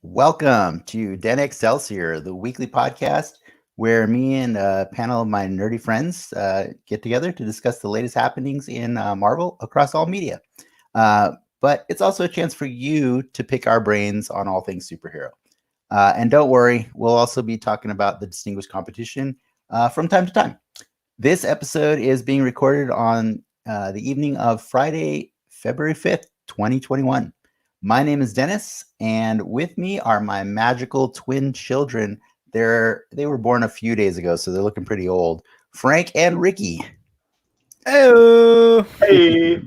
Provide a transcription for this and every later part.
Welcome to Den Excelsior, the weekly podcast where me and a panel of my nerdy friends get together to discuss the latest happenings in Marvel across all media. But it's also a chance for you to pick our brains on all things superhero. And don't worry, we'll also be talking about the distinguished competition from time to time. This episode is being recorded on the evening of Friday, February 5th, 2021. My name is Dennis, and with me are my magical twin children. They were born a few days ago, so they're looking pretty old. Frank and Ricki. Hello. Hey.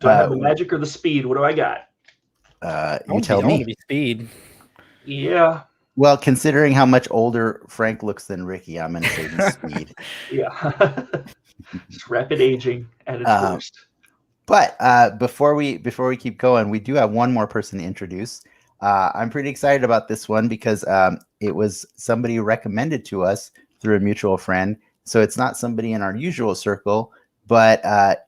Do I have the magic or the speed? What do I got? You tell me. I want to be speed. Yeah. Well, considering how much older Frank looks than Ricki, I'm going to say he's speed. Yeah. It's rapid aging at its worst. But before we keep going, we do have one more person to introduce. I'm pretty excited about this one because it was somebody recommended to us through a mutual friend. So it's not somebody in our usual circle, but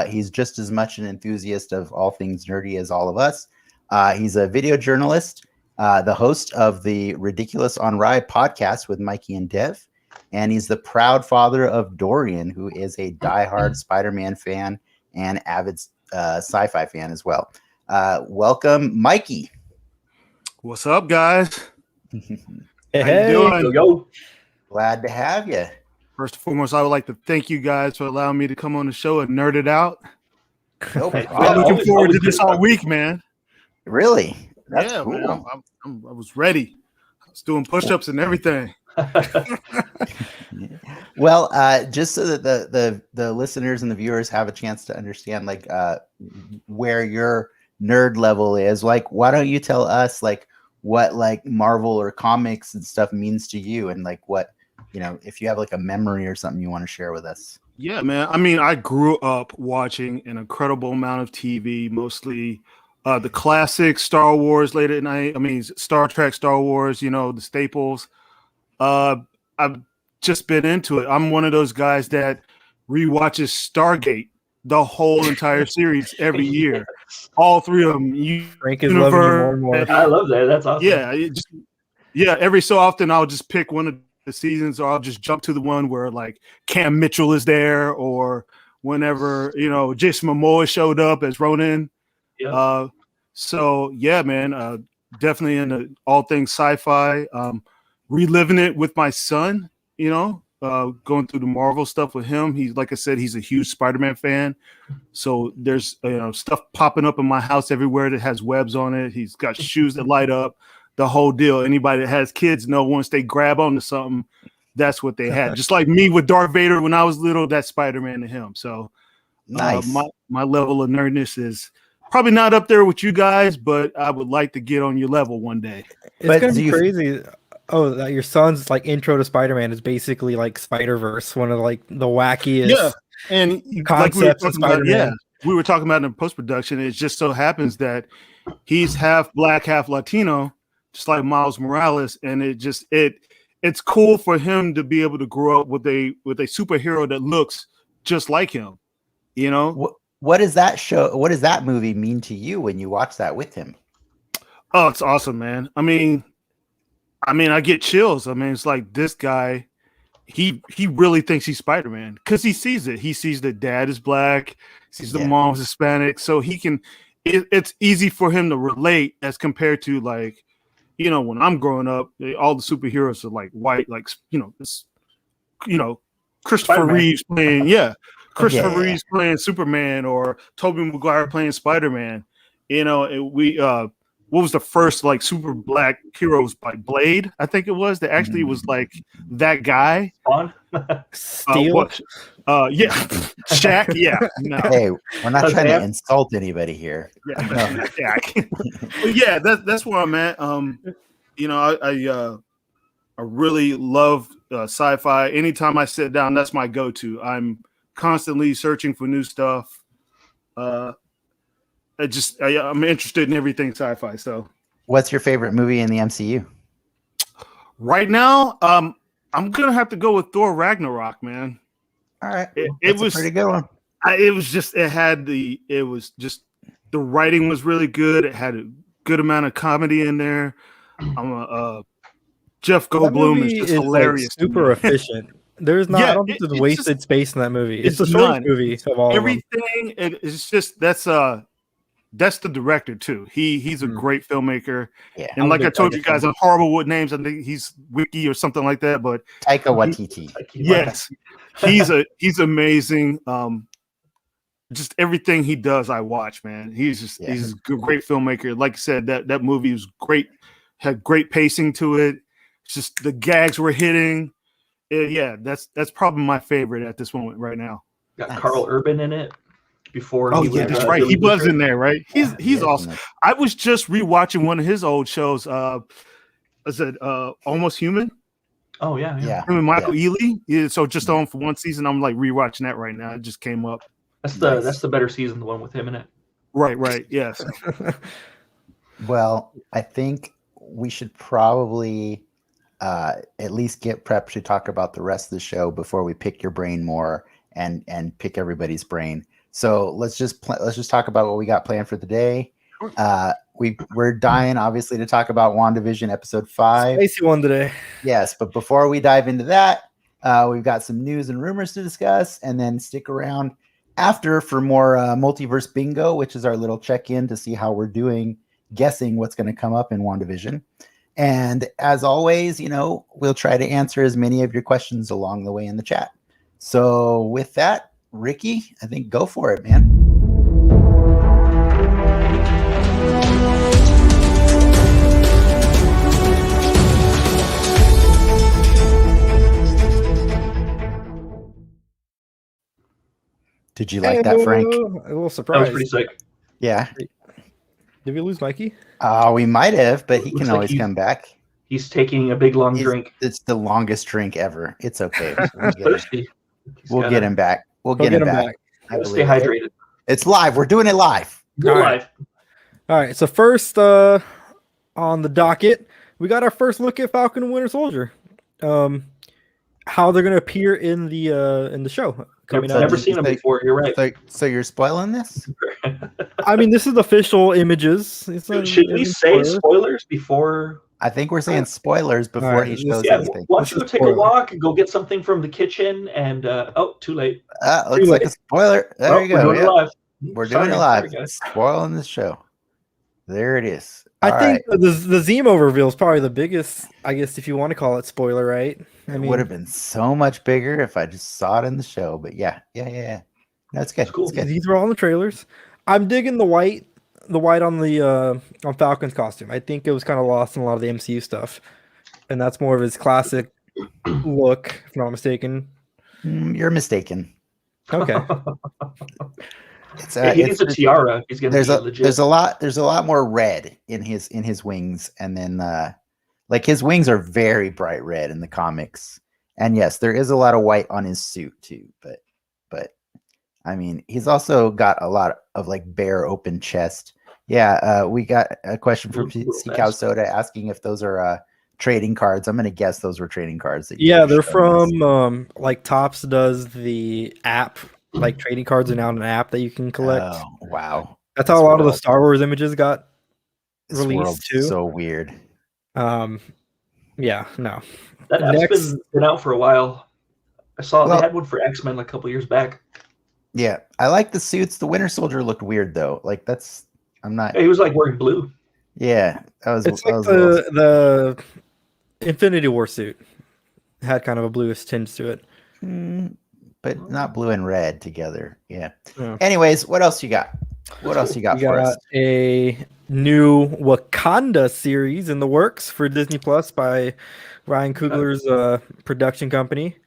he's just as much an enthusiast of all things nerdy as all of us. He's a video journalist, the host of the Ridiculous on Ride podcast with Mikey and Dev. And he's the proud father of Dorian, who is a diehard Spider-Man fan and avid sci-fi fan as well. Welcome, Mikey. What's up, guys? Hey, How you doing? Yo. Glad to have you. First and foremost, I would like to thank you guys for allowing me to come on the show and nerd it out. No Hey, problem. I'm looking forward to this all week, man. Really? That's yeah, cool. man. I was ready. I was doing push-ups and everything. Well, just so that the listeners and the viewers have a chance to understand, like, where your nerd level is, like, why don't you tell us, like, what, like, Marvel or comics and stuff means to you, and, like, what, you know, if you have, like, a memory or something you want to share with us. Yeah, man. I mean, I grew up watching an incredible amount of TV, mostly the classic Star Wars late at night. I mean, Star Trek, Star Wars, you know, the staples. I've just been into it. I'm one of those guys that rewatches Stargate, the whole entire series every year. All three of them. Frank is loving you more and more. I love that. That's awesome. Yeah. Every so often, I'll just pick one of the seasons, or I'll just jump to the one where like Cam Mitchell is there, or whenever Jason Momoa showed up as Ronan. Yeah. So yeah, man. Definitely into all things sci-fi. Reliving it with my son, going through the Marvel stuff with him. He's, like I said, he's a huge Spider-Man fan. So there's stuff popping up in my house everywhere that has webs on it. He's got shoes that light up, the whole deal. Anybody that has kids know once they grab onto something, that's what they had. Just like me with Darth Vader when I was little, that's Spider-Man to him. So Nice. My level of nerdness is probably not up there with you guys, but I would like to get on your level one day. It's going to be crazy. Oh, your son's like intro to Spider-Man is basically like Spider-Verse, one of like the wackiest and concepts of Spider-Man. We were talking about in post-production. It just so happens that he's half black, half Latino, just like Miles Morales, and it's cool for him to be able to grow up with a superhero that looks just like him. What does that show? What does that movie mean to you when you watch that with him? Oh, it's awesome, man. I mean, I get chills. I mean, it's like this guy, he really thinks he's Spider-Man because he sees it. He sees the dad is black, sees the mom's Hispanic, so he can. It's easy for him to relate as compared to like, when I'm growing up, all the superheroes are like white, like Christopher Spider-Man. Reeves playing, Christopher Reeves playing Superman, or Tobey Maguire playing Spider-Man. What was the first like super black heroes, like Blade? I think it was that actually was like that guy. Spawn? Steel. What? Yeah, Shaq. Yeah, no, Hey, we're not trying to insult anybody here. yeah, No. Shaq. But yeah, that's where I'm at. You know, I really love sci-fi. Anytime I sit down, that's my go-to. I'm constantly searching for new stuff. I'm interested in everything sci-fi. So, What's your favorite movie in the MCU? right now, I'm gonna have to go with Thor Ragnarok, man. All right, It was a pretty good one. It was just the writing was really good. It had a good amount of comedy in there. Jeff That Goldblum is movie just is hilarious. like, super efficient. There's not. Yeah, I don't think there's it's wasted just- space in that movie. It's the it's shortest none. movie of all of them. Everything it's just that's the director too. He's a great filmmaker. Yeah, And I'm a like I big told Taika you guys, fan. I'm horrible with names. I think he's Wiki or something like that. But Taika Waititi. yes, he's amazing. Just everything he does, I watch, man. He's a great filmmaker. Like I said, that movie was great, had great pacing to it. It's just the gags were hitting. That's probably my favorite at this moment right now. Got Nice. Carl Urban in it before. Oh he yeah, was, that's right. He Billy was Butcher. in there, right? He's awesome. I was just rewatching one of his old shows. Is it Almost Human? Oh yeah. Yeah, Him and Michael Ealy. Yeah, so just on for one season. I'm like rewatching that right now. It just came up. That's the better season, the one with him in it. Right. Yes. Well, I think we should probably at least get prepped to talk about the rest of the show before we pick your brain more and pick everybody's brain. So let's just talk about what we got planned for the day. We're dying obviously to talk about WandaVision episode 5. Spicy one today. Yes, but before we dive into that, we've got some news and rumors to discuss, and then stick around after for more Multiverse Bingo, which is our little check-in to see how we're doing guessing what's going to come up in WandaVision. And as always, we'll try to answer as many of your questions along the way in the chat. So with that, Ricki, I think go for it, man. Did you like that, Frank? A little That was surprise. pretty sick. Yeah. Did we lose Mikey? We might have, but he Looks can like always he- come back. He's taking a big long drink. It's the longest drink ever. It's okay. Thirsty. We'll get him back. We'll get him back. I Stay believe it. hydrated. It's live. We're doing it live. Go All live. All right. So first on the docket, we got our first look at Falcon and Winter Soldier. How they're going to appear in the show coming out. Never seen them before. You're right. So you're spoiling this? I mean, this is official images. It's not- Should we it's say spoilers. spoilers before? I think we're saying spoilers before Alright, he this- shows Yeah, anything. why don't This you go is take a spoiler. walk and go get something from the kitchen? And too late. Looks like a spoiler. There Oh, you we're go. doing it Yep. live. We're doing Sorry, it live. sorry, guys. Spoiling the show. There it is. I All think right. the Zemo reveal is probably the biggest, I guess, if you want to call it spoiler, right? I It mean, would have been so much bigger if I just saw it in the show. But yeah. No, it's good. It's cool. It's good. these were all in the trailers. I'm digging the white on the on Falcon's costume. I think it was kind of lost in a lot of the MCU stuff, and that's more of his classic look, if I'm not mistaken. You're mistaken. Okay, It's Hey, he needs a it's- tiara. He's gonna there's be a legit. there's a lot more red in his wings, and then like his wings are very bright red in the comics. And yes, there is a lot of white on his suit too, but I mean, he's also got a lot of like bare open chest. Yeah, we got a question from Little Sea Cow vest. Soda asking if those are trading cards. I'm gonna guess those were trading cards. That you yeah, were they're showing us. from like Topps does the app. Like trading cards are now an app that you can collect. Oh wow, That's how this a lot of the world- Star Wars images got this released world's too. so weird. Yeah, no. That app's Next- been out for a while. I saw Well- they had one for X-Men like a couple years back. Yeah, I like the suits. The Winter Soldier looked weird though. Like I'm not. He was like wearing blue. Yeah, that was. It's that like was a little- the Infinity War suit had kind of a bluish tinge to it. but not blue and red together. Yeah. Yeah. Anyways, what else you got? What else you got We for us? got a new Wakanda series in the works for Disney Plus by Ryan Coogler's production company.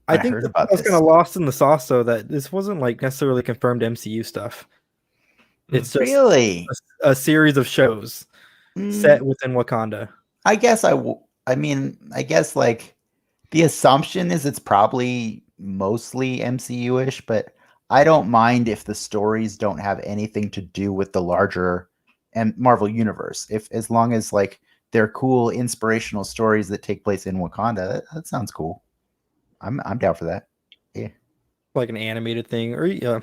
I I think heard that about was this. kind of lost in the sauce, though, that this wasn't like necessarily confirmed MCU stuff. It's just Really? a series of shows set within Wakanda. I guess I mean, I guess like the assumption is it's probably mostly MCU-ish, but I don't mind if the stories don't have anything to do with the larger and Marvel universe. If as long as like they're cool, inspirational stories that take place in Wakanda, that sounds cool. I'm down for that. Yeah. Like an animated thing, or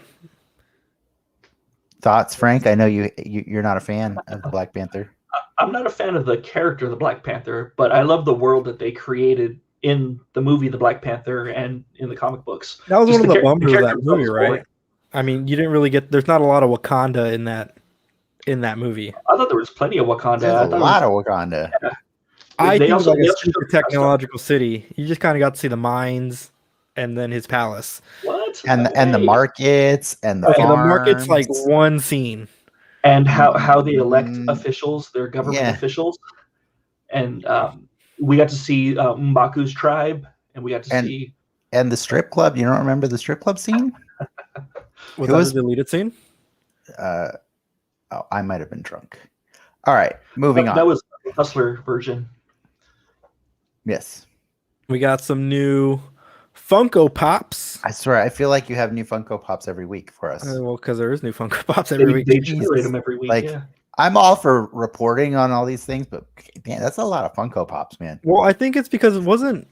Thoughts, Frank? I know you're not a fan of Black Panther. I'm not a fan of the character of the Black Panther, but I love the world that they created in the movie The Black Panther and in the comic books. that was Just one of the bummers of character that itself movie, is right? boring. I mean, you didn't really get. There's not a lot of Wakanda in that movie. I thought there was plenty of Wakanda. There's I a thought lot of Wakanda. I They think it was also- like they a also super showed stuff. technological city. You just kind of got to see the mines and then his palace. what? And the Hey. markets and the Okay, farms. the market's like one scene. And how they elect Mm, officials, their government yeah. officials, and we got to see M'Baku's tribe, and we got to And- see. And the strip club. You don't remember the strip club scene? Was It that was- a deleted scene? Oh, I might have been drunk. All right, moving on. That was the Hustler version. Yes. We got some new Funko Pops. I swear, I feel like you have new Funko Pops every week for us. Well, because there is new Funko Pops They, every week. they Jesus. generate them every week. Like- yeah. I'm all for reporting on all these things, but man, that's a lot of Funko Pops, man. Well, I think it's because it wasn't.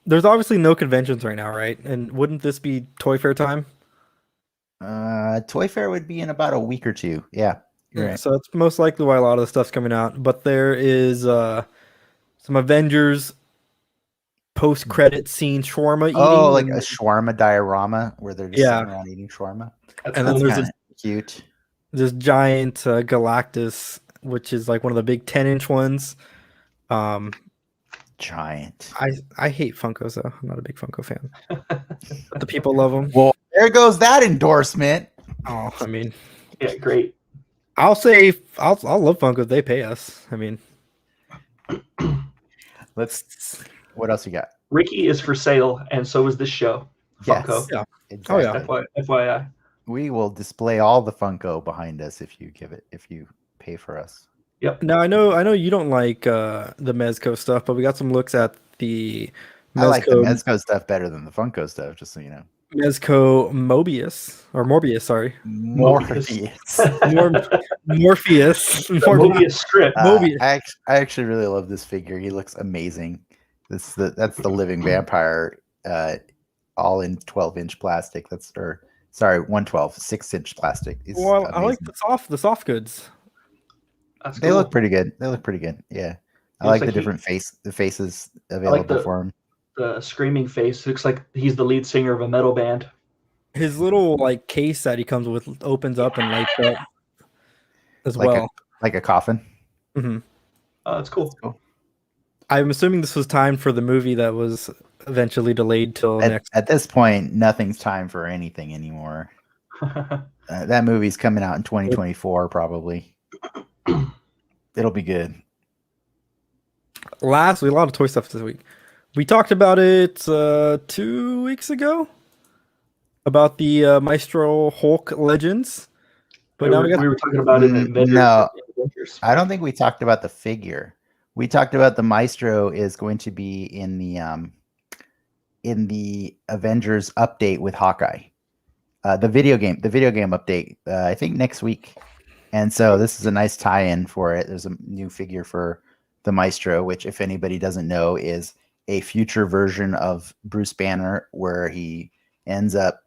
There's obviously no conventions right now, right? And wouldn't this be Toy Fair time? Toy Fair would be in about a week or two. Yeah, you're right. So that's most likely why a lot of the stuff's coming out. But there is some Avengers post-credit scene shawarma eating. Oh, like and- a shawarma diorama where they're just Yeah. sitting around eating shawarma. That's and cool. then there's Kinda this cute. giant Galactus, which is like one of the big 10-inch ones. Giant. I hate Funkos though. I'm not a big Funko fan. But the people love them. Well, there goes that endorsement. Oh, I mean, Yeah, great. I'll say I'll love Funko if they pay us. I mean, Let's. What else you got? Ricki is for sale, and so is this show. Funko. Yes. Yeah. Exactly. Oh, yeah. FYI. We will display all the Funko behind us if you pay for us. now I know you don't like the Mezco stuff, but we got some looks at the I like the Mezco Mezco stuff better than the Funko stuff, just so you know. Mezco Morbius, sorry. Morpheus. Morpheus. The Mobius strip. Mobius. I actually really love this figure. He looks amazing. That's the living vampire, all in 12-inch plastic. 112, 6-inch plastic. It's Well, I like amazing. the soft goods. That's They cool. look pretty good. Yeah. I Looks like like the he- different faces available for him. The screaming face looks like he's the lead singer of a metal band. His little like case that he comes with opens up and lights up as Like well. like a coffin. hmm That's cool. I'm assuming this was timed for the movie that was eventually delayed till next. At this point, nothing's time for anything anymore. That movie's coming out in 2024, probably. It'll be good. Lastly, a lot of toy stuff this week. We talked about it 2 weeks ago about the Maestro Hulk Legends, but now we got we were talking about it in Avengers. No. Avengers. I don't think we talked about the figure. We talked about the Maestro is going to be in the Avengers update with Hawkeye. The video game update, I think next week. And so this is a nice tie-in for it. There's a new figure for the Maestro, which if anybody doesn't know is a future version of Bruce Banner where he ends up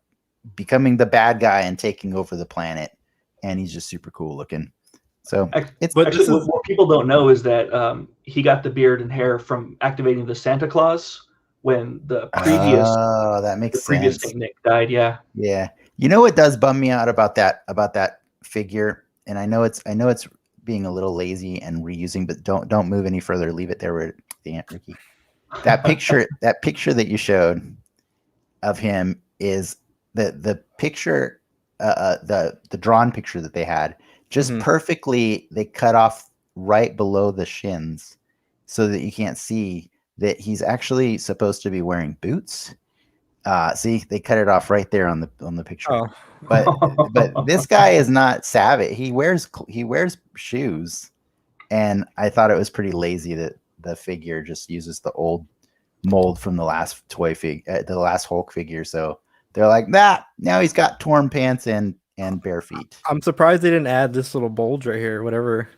becoming the bad guy and taking over the planet. And he's just super cool looking. So it's But Actually, this is- what people don't know is that he got the beard and hair from activating the Santa Claus when the previous that makes previous sense. Nick died. Yeah. Yeah. You know what does bum me out about that figure? And I know it's being a little lazy and reusing, but don't move any further. Leave it there where the Aunt Ricki. That picture that you showed of him is the picture, the drawn picture that they had, just Mhm. perfectly. They cut off right below the shins so that you can't see that he's actually supposed to be wearing boots. See, they cut it off right there on the picture. Oh, But this guy is not savage. He wears shoes, and I thought it was pretty lazy that the figure just uses the old mold from the last the last Hulk figure. So they're like, now he's got torn pants and bare feet. I'm surprised they didn't add this little bulge right here. Whatever.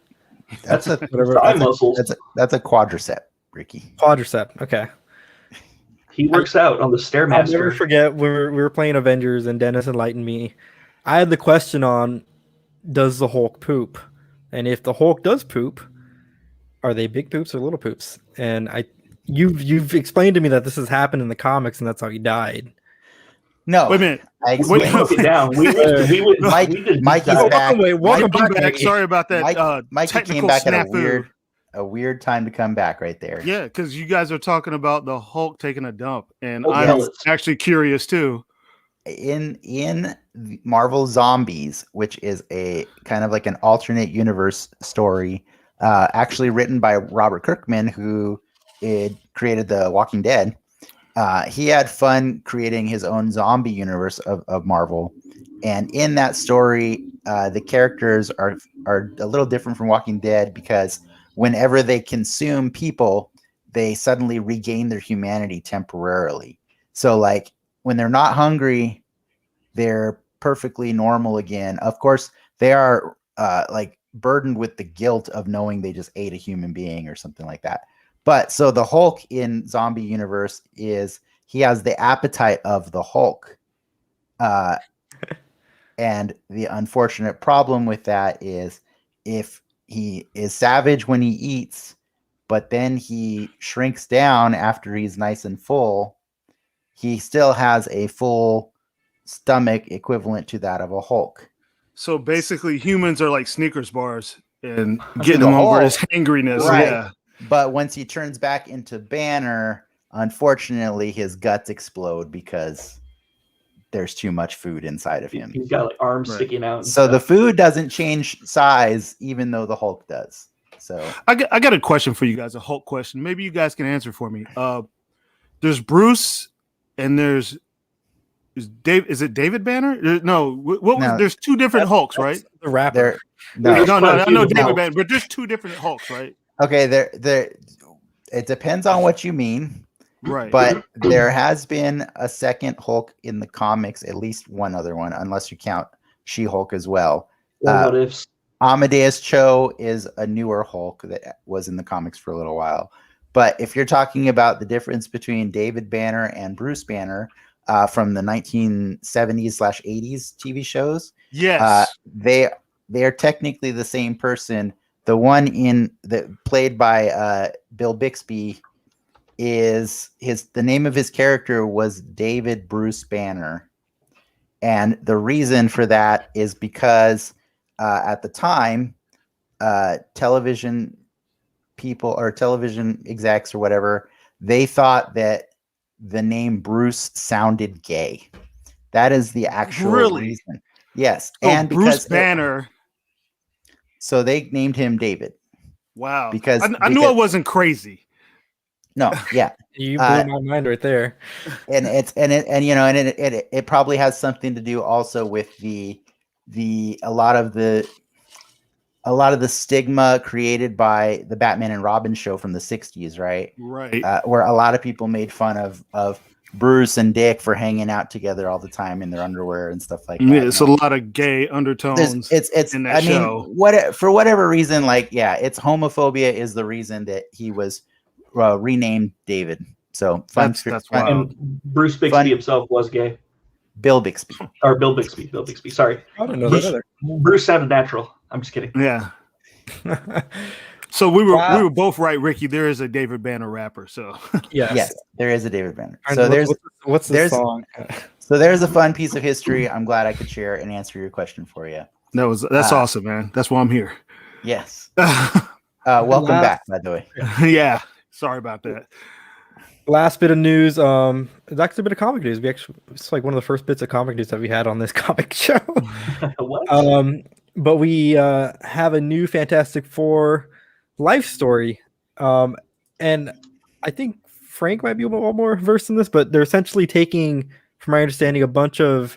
That's a Thigh muscles. that's a quadricep, Ricki. Quadricep. Okay. He works out on the I'll never Stairmaster. forget we were playing Avengers and Dennis enlightened me. I had the question on, does the Hulk poop? And if the Hulk does poop, are they big poops or little poops? And you've explained to me that this has happened in the comics and that's how he died. No, Wait a minute. I We explained- broke it down. We did Mikey's deep dive. back. Welcome back. Back. Sorry about that. Mikey came technical back at snafu. a weird time to come back right there. Yeah, because you guys are talking about the Hulk taking a dump, and Oh, I'm yes. actually curious too. In Marvel Zombies, which is a kind of like an alternate universe story, actually written by Robert Kirkman, who created The Walking Dead. He had fun creating his own zombie universe of Marvel, and in that story, the characters are a little different from Walking Dead because whenever they consume people, they suddenly regain their humanity temporarily. So, like, when they're not hungry, they're perfectly normal again. Of course, they are like burdened with the guilt of knowing they just ate a human being or something like that. But so the Hulk in Zombie Universe he has the appetite of the Hulk. And the unfortunate problem with that is if he is savage when he eats, but then he shrinks down after he's nice and full, he still has a full stomach equivalent to that of a Hulk. So basically, humans are like Snickers bars and To getting the him over Hulk. his hangriness. Right. Yeah. But once he turns back into Banner, unfortunately, his guts explode because there's too much food inside of him. He's got like arms Right. sticking out. and So the stuff. food doesn't change size, even though the Hulk does. So I got a question for you guys, a Hulk question. Maybe you guys can answer for me. There's Bruce, and is Dave? Is it David Banner? No. There's two different Hulks, right? The rapper. there, There's no, quite a I few know of them. David No. Banner, but there's two different Hulks, right? okay, there. It depends on what you mean, Right. but there has been a second Hulk in the comics, at least one other one, unless you count She-Hulk as well. What ifs? Amadeus Cho is a newer Hulk that was in the comics for a little while. But if you're talking about the difference between David Banner and Bruce Banner from the 1970s/80s TV shows, yes. they are technically the same person. The one played by Bill Bixby the name of his character was David Bruce Banner, and the reason for that is because at the time, television people or television execs or whatever, they thought that the name Bruce sounded gay. That is the actual reason. Yes, So and Bruce because Banner. so they named him David. Wow. Because I knew I wasn't crazy. No, yeah, You blew my mind right there. and it probably has something to do also with a lot of the stigma created by the Batman and Robin show from the 60s, right? Right. Where a lot of people made fun of Bruce and Dick for hanging out together all the time in their underwear and stuff like that. Yeah, it's a lot of gay undertones. It's in that I mean, show. for whatever reason, like, yeah, it's homophobia is the reason that he was renamed David. So That's wild. And Bruce Bixby Fun- himself was gay. Bill Bixby. Or Bill Bixby. Bill Bixby. Sorry. I didn't know that either. Bruce sounded natural. I'm just kidding. Yeah. So we were Wow. both right, Ricki. There is a David Banner rapper. So Yes. Yes, there is a David Banner. And So what's the there's- song? there's a fun piece of history. I'm glad I could share and answer your question for you. that's awesome, man. That's why I'm here. Yes. Welcome Last- back, by the way. Yeah. Sorry about that. Last bit of news. It's actually a bit of comic news. It's like one of the first bits of comic news that we had on this comic show. What? But we have a new Fantastic Four life story, and I think Frank might be a little more versed in this, but they're essentially taking, from my understanding, a bunch of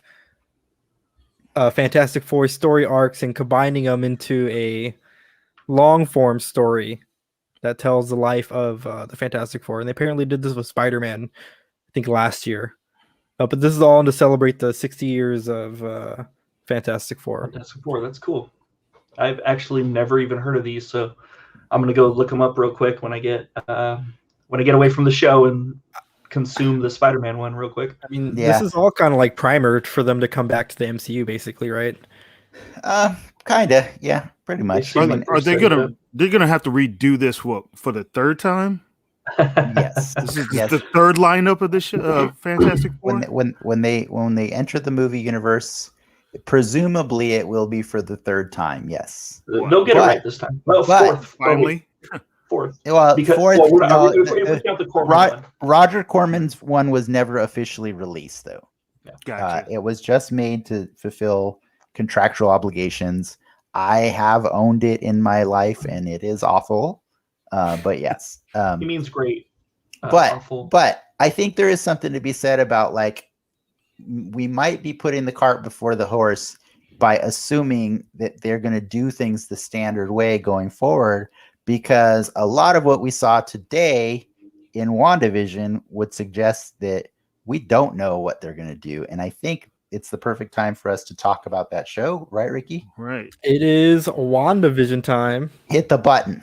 Fantastic Four story arcs and combining them into a long form story that tells the life of the Fantastic Four. And they apparently did this with Spider-Man, I think last year. But this is all to celebrate the 60 years of Fantastic Four. Fantastic Four, that's cool. I've actually never even heard of these, so I'm gonna go look them up real quick when I get away from the show and consume the Spider-Man one real quick. I mean, this is all kind of like primer for them to come back to the MCU, basically, right? Kinda, yeah, pretty much. Are they gonna have to redo this for the third time? Yes. This is the third lineup of the show, Fantastic Four. When they enter the movie universe, presumably it will be for the third time. Yes. They'll get it right this time. Well, fourth finally. Fourth. Well, because, fourth. No, Roger Corman's one was never officially released, though. Yeah. Gotcha. It was just made to fulfill contractual obligations. I have owned it in my life, and it is awful. But yes, he means great. But I think there is something to be said about like we might be putting the cart before the horse by assuming that they're going to do things the standard way going forward, because a lot of what we saw today in WandaVision would suggest that we don't know what they're going to do. And I think it's the perfect time for us to talk about that show. Right, Ricki? Right. It is WandaVision time. Hit the button.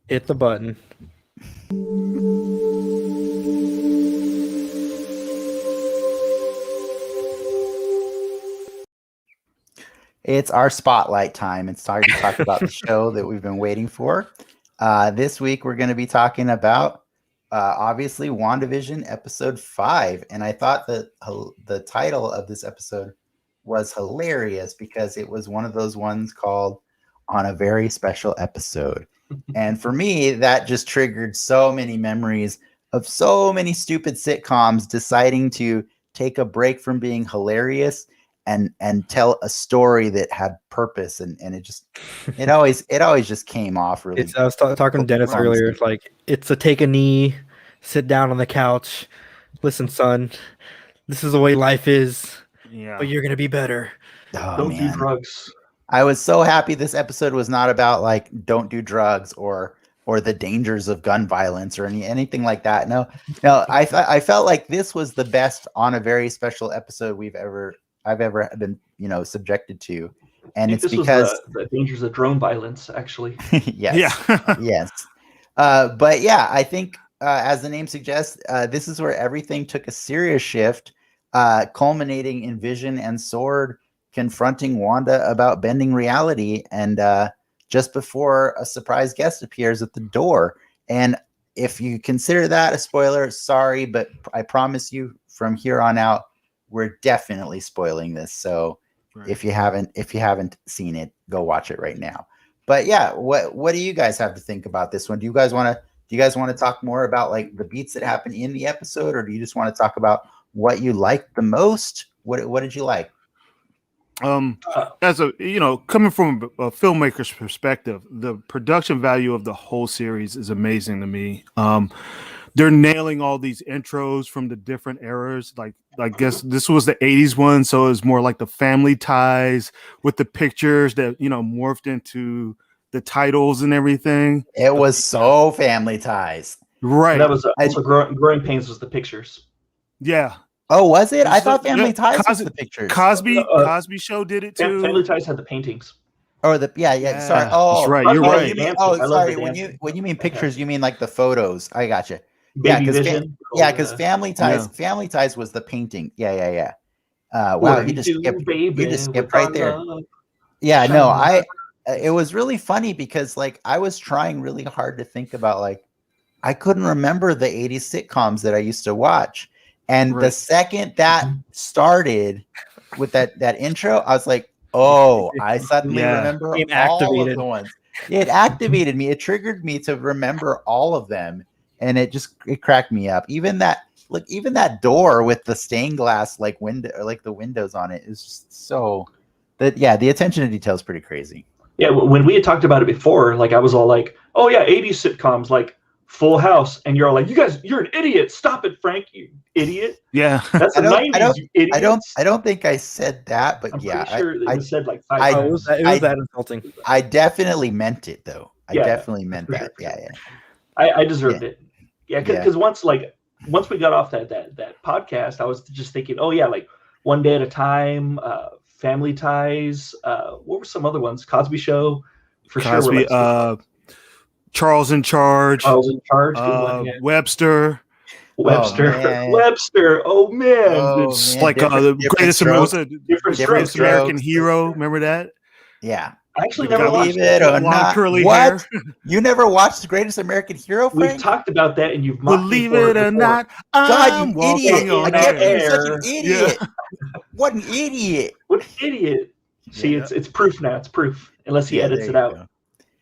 Hit the button. It's our spotlight time. It's time to talk about the show that we've been waiting for. This week, we're going to be talking about, obviously, WandaVision episode 5. And I thought that the title of this episode was hilarious because it was one of those ones called On a Very Special Episode. And for me, that just triggered so many memories of so many stupid sitcoms deciding to take a break from being hilarious and tell a story that had purpose, and it always just came off really. I was talking to Dennis earlier. It's like it's a take a knee, sit down on the couch, listen, son, this is the way life is. Yeah, but you're gonna be better. Oh, don't man. do drugs. I was so happy this episode was not about like don't do drugs or the dangers of gun violence or anything like that. No, I felt like this was the best On a Very Special Episode I've ever been, subjected to, and it's because the dangers of drone violence, actually. Yes, yeah, yes, but yeah, I think as the name suggests, this is where everything took a serious shift, culminating in Vision and Sword confronting Wanda about bending reality, and just before a surprise guest appears at the door. And if you consider that a spoiler, sorry, but I promise you, from here on out, we're definitely spoiling this. So right. if you haven't seen it, go watch it right now. But yeah, what do you guys have to think about this one? Do you guys want to talk more about like the beats that happen in the episode, or do you just want to talk about what you liked the most? What did you like? As coming from a filmmaker's perspective, the production value of the whole series is amazing to me. They're nailing all these intros from the different eras. Like, I guess this was the 80s one, so it was more like the family ties with the pictures that, morphed into the titles and everything. It was so Family Ties. Right. And that was also Growing Pains was the pictures. Yeah. Oh, was it? I thought Family Ties was the pictures. Cosby Show did it too. Family Ties had the paintings. Or yeah. Sorry. Oh, that's right. You're right. Sorry. When you mean pictures, you mean like the photos. I got you. Because Family Ties was the painting. Yeah. Wow, you just skipped right there. Yeah, no, it was really funny because like I was trying really hard to think about like I couldn't remember the 80s sitcoms that I used to watch. And the second that started with that intro, I was like, oh, I suddenly remember all of the ones. It activated me. It triggered me to remember all of them. And it cracked me up. Even that door with the stained glass like window, or like the windows on it, is just so that the attention to detail is pretty crazy. Yeah, when we had talked about it before, like I was all like, oh yeah, 80s sitcoms like Full House, and you're all like, you're an idiot. Stop it, Frank, you idiot. Yeah. That's the 90s, you idiots. I don't think I said that, but I'm yeah, pretty sure it was said like I- 5 Oh, times. it was that insulting. I definitely meant it though. I Yeah, definitely meant for that. sure. Yeah. I deserved it. Yeah, Yeah. because once we got off that podcast, I was just thinking, oh yeah, like One Day at a Time, Family Ties. What were some other ones? Cosby Show, for Cosby, sure. Charles in Charge. Charles in Charge. Good one, yeah. Webster. Webster. man. Webster. Oh man. Oh, It's man, like the greatest Different greatest strokes. American hero. Remember that? Yeah. I actually The never guy watched Believe it or Blonde not. curly What? hair. You never watched The Greatest American Hero, We've Frank? talked about that, and you've mocked me Believe for it or before. not, God, I'm you walking idiot. on I can't believe you're such air. an idiot. What an idiot. What an idiot. See, Yeah. it's proof now. It's proof. Unless he edits there it you out. go.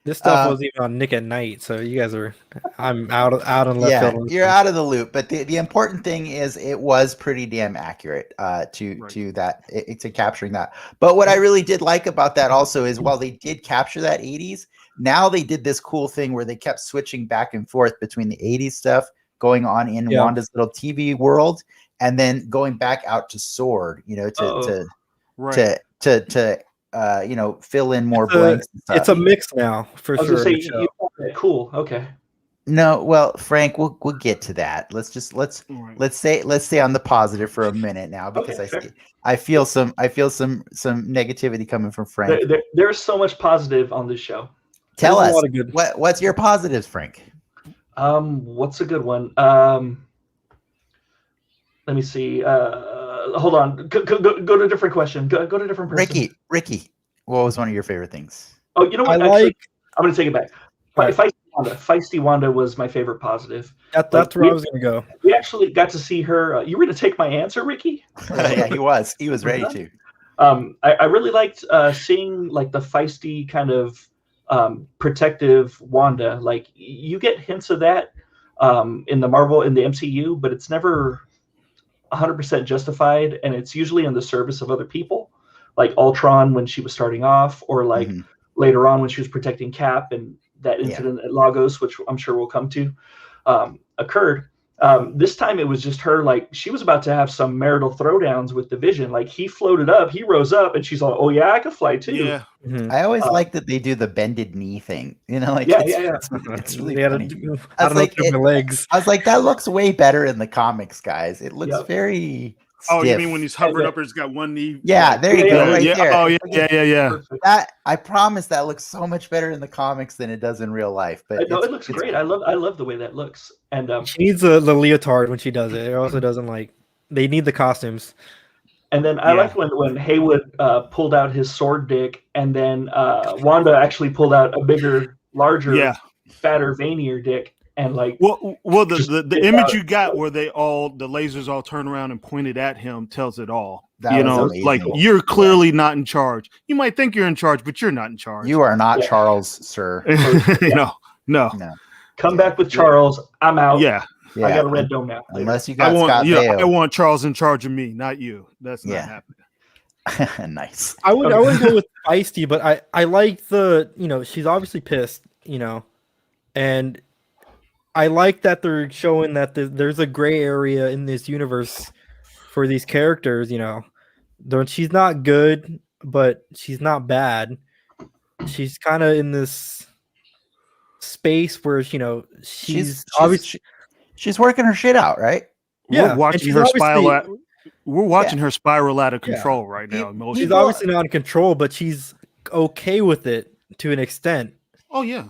This stuff wasn't even on Nick at Night, so you guys are. I'm out on left Yeah, field. you're out of the loop. But the important thing is it was pretty damn accurate to that to capturing that. But what I really did like about that also is while they did capture that 80s, now they did this cool thing where they kept switching back and forth between the 80s stuff going on in Wanda's little TV world and then going back out to Sword, you know, to fill in more blanks and stuff. It's a mix now, for I was sure. gonna say, in the show. you cool. Okay. No, well, Frank, we'll get to that. Let's stay on the positive for a minute now because Okay, I feel some negativity coming from Frank. There's so much positive on this show. Tell There's a us lot of good- what's your positives, Frank? What's a good one? Let me see. Hold on. Go to a different question. Go to a different person. Ricky, what was one of your favorite things? Oh, you know what? I Actually, like. I'm gonna take it back. Right. Feisty Wanda was my favorite positive. That's where I was gonna go. We actually got to see her. You were going to take my answer, Ricky? Yeah, he was ready to. I really liked seeing like the feisty kind of protective Wanda. Like you get hints of that in the MCU, but it's never 100% justified, and it's usually in the service of other people, like Ultron when she was starting off, or like later on when she was protecting Cap, and that incident at Lagos, which I'm sure we'll come to, occurred. This time it was just her, like she was about to have some marital throwdowns with the Vision. Like he floated up, he rose up, and she's like, "Oh yeah, I can fly too." Yeah. I always like that they do the bended knee thing. You know, like it's really funny. I don't know if my legs. I was like, that looks way better in the comics, guys. It looks very. Oh, stiff. you mean when he's hovering up, he's got one knee? Yeah, there you go, right there. Oh, yeah. That I promise that looks so much better in the comics than it does in real life. But no, it looks great. I love the way that looks. And she needs the leotard when she does it. It also doesn't like. They need the costumes. And then I liked when Haywood pulled out his sword dick, and then Wanda actually pulled out a bigger, larger, fatter, veinier dick. And like, the image you got where the lasers all turned around and pointed at him tells it all. That was amazing. Like you're clearly not in charge. You might think you're in charge, but you're not in charge. You are not Charles, sir. No. Come back with Charles. I'm out. Yeah. I got a red dome now. Unless you got Scott Baio. I want Charles in charge of me, not you. That's not happening. Nice. I would go with feisty, but I like the she's obviously pissed, and I like that they're showing that there's a gray area in this universe for these characters. She's not good, but she's not bad. She's kind of in this space where she's obviously she's working her shit out, right? Yeah, we're watching her spiral. We're watching her spiral out of control right now. She's obviously not in control, but she's okay with it to an extent. Oh yeah.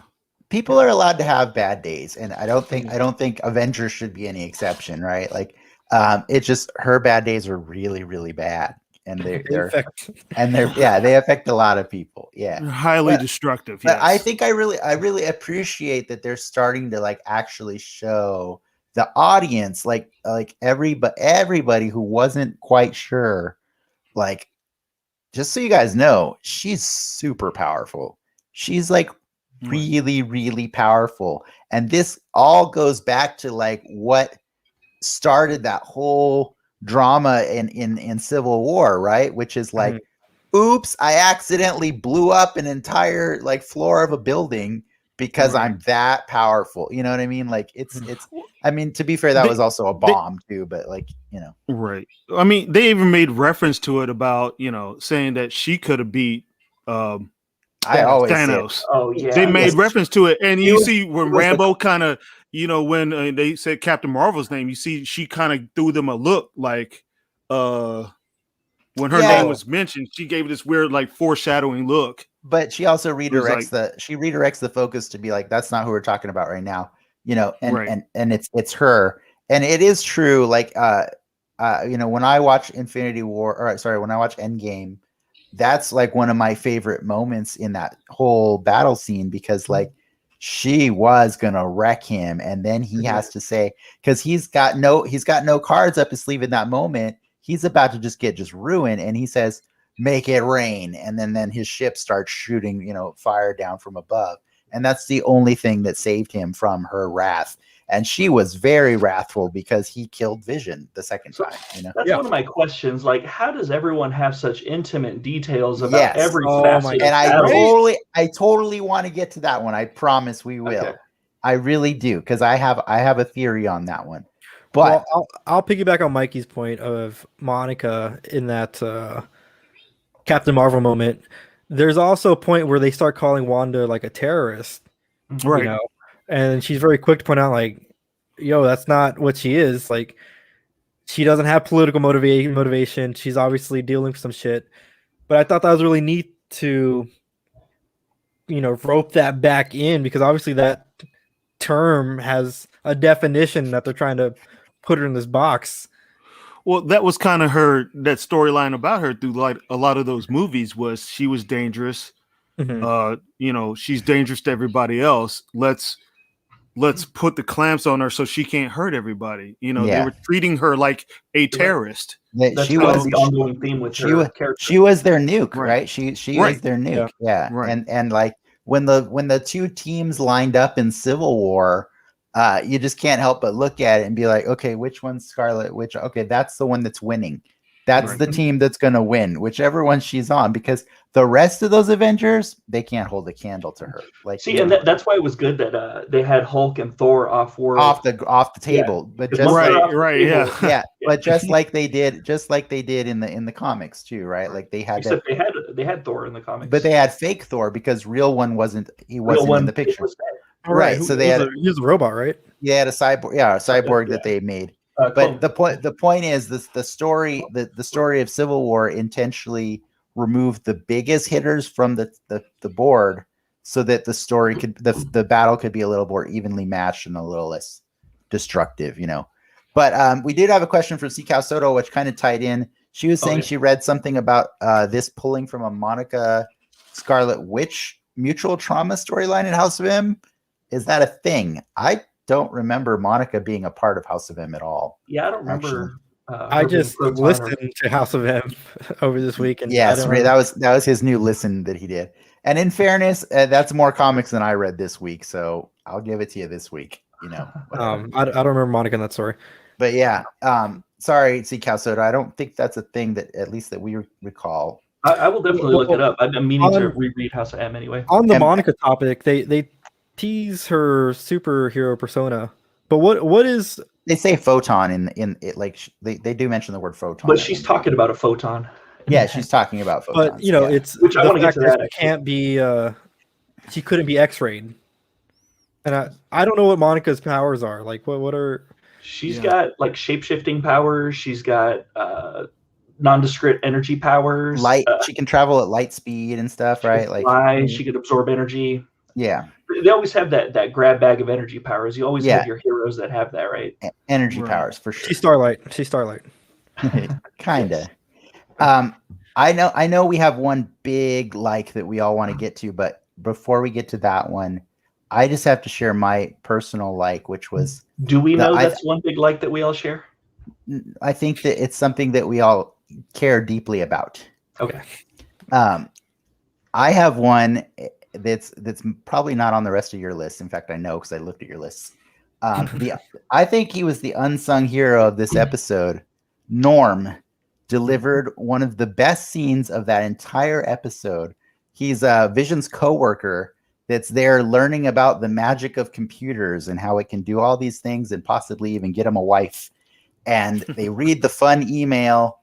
People are allowed to have bad days, and I don't think Avengers should be any exception, right? Like, it's just her bad days are really, really bad, and they affect a lot of people. Yeah, they're highly destructive. But I think I really appreciate that they're starting to like actually show the audience, like everybody who wasn't quite sure, like, just so you guys know, she's super powerful. She's like really, really powerful. And this all goes back to like what started that whole drama in Civil War, right? Which is like, oops, I accidentally blew up an entire like floor of a building because Right. I'm that powerful. You know what I mean? Like it's I mean, to be fair, that was also a bomb too, but like, Right. I mean, they even made reference to it about, saying that she could have beat I always Thanos. said, Oh yeah. They made reference to it, and you was- see when he was the- Rambo kind of, when they said Captain Marvel's name, you see she kind of threw them a look like, when her Yeah. name was mentioned, she gave this weird like foreshadowing look. but she also was redirects the focus to be like, that's not who we're talking about right now, and Right. and it's her, and it is true. Like when I watch Infinity War, or sorry, when I watch Endgame, that's like one of my favorite moments in that whole battle scene, because like she was gonna wreck him, and then he has to say, because he's got no cards up his sleeve in that moment. He's about to get ruined, and he says, "Make it rain," and then his ship starts shooting, fire down from above, and that's the only thing that saved him from her wrath. And she was very wrathful because he killed Vision the second time. That's one of my questions. Like, how does everyone have such intimate details about Yes. every Oh facet my of And battle? I totally want to get to that one. I promise we will. Okay. I really do, because I have a theory on that one. But Well, I'll piggyback on Mikey's point of Monica in that Captain Marvel moment. There's also a point where they start calling Wanda like a terrorist, Right. and she's very quick to point out, like, yo, that's not what she is. Like, she doesn't have political motivation. She's obviously dealing with some shit. But I thought that was really neat to, rope that back in, because obviously that term has a definition that they're trying to put her in this box. Well, that was kind of that storyline about her through like a lot of those movies was she was dangerous. She's dangerous to everybody else. Let's put the clamps on her so she can't hurt everybody. They were treating her like a terrorist. That's she kind of was the ongoing theme with her character. she was their nuke, Right. right? She Right. was their nuke. Yeah. Right. And like when the two teams lined up in Civil War, you just can't help but look at it and be like, okay, which one's Scarlet Witch? Okay, that's the one that's winning. That's the team that's going to win, whichever one she's on, because the rest of those Avengers, they can't hold a candle to her. Like, See, and that's why it was good that they had Hulk and Thor off world, off the table, but just but just like they did in the comics too, right? Like they had Except they had Thor in the comics, but they had fake Thor because real one wasn't in the picture. Right. So he was a robot, right? Yeah, had a cyborg that they made. But the point is the story of Civil War intentionally removed the biggest hitters from the board so that the story the battle could be a little more evenly matched and a little less destructive, But we did have a question from C. Cow Soto, which kind of tied in. She was saying she read something about this pulling from a Monica Scarlet Witch mutual trauma storyline in House of M. Is that a thing? I don't remember Monica being a part of House of M at all. Yeah, I don't remember. I just listened to House of M over this week, and yes, that was his new listen that he did. And in fairness, that's more comics than I read this week, so I'll give it to you this week. I don't remember Monica in that story. But yeah, sorry, C. Cow Soda. I don't think that's a thing that at least that we recall. I will definitely look it up. I'm meaning to reread House of M anyway. On the Monica topic, they tease her superhero persona, but what is they say photon in it, like they do mention the word photon, but she's talking about a photon. Yeah, she's talking about photons. But it's which I want to get to that. She can't be she couldn't be X-rayed, and I don't know what Monica's powers are. Like what are she's got like shape-shifting powers. She's got nondescript energy powers. Light. She can travel at light speed and stuff, right? Like fly. She could absorb energy. Yeah. They always have that grab bag of energy powers. You always have your heroes that have that, right? Energy powers for sure. She's Starlight. Kinda. I know we have one big like that we all want to get to, but before we get to that one, I just have to share my personal like, which was. Do we know that's one big like that we all share? I think that it's something that we all care deeply about. Okay. I have one that's probably not on the rest of your list. In fact, I know because I looked at your lists. I think he was the unsung hero of this episode. Norm delivered one of the best scenes of that entire episode. He's Vision's coworker that's there learning about the magic of computers and how it can do all these things and possibly even get him a wife. And they read the fun email.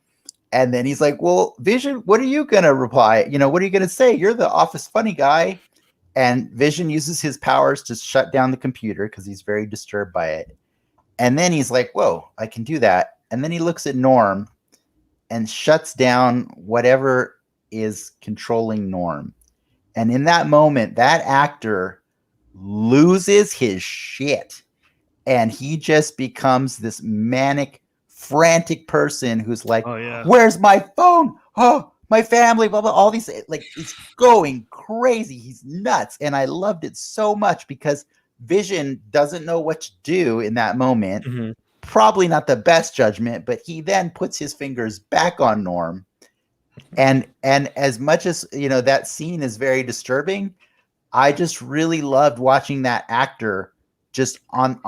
And then he's like, well, Vision, what are you going to reply? What are you going to say? You're the office funny guy. And Vision uses his powers to shut down the computer because he's very disturbed by it. And then he's like, whoa, I can do that. And then he looks at Norm and shuts down whatever is controlling Norm. And in that moment, that actor loses his shit. And he just becomes this manic, frantic person who's like, Oh, yeah. Where's my phone? Oh, my family, blah, blah, all these, like, it's going crazy. He's nuts. And I loved it so much because Vision doesn't know what to do in that moment. Mhm. Probably not the best judgment, but he then puts his fingers back on Norm. And as much as, that scene is very disturbing, I just really loved watching that actor just on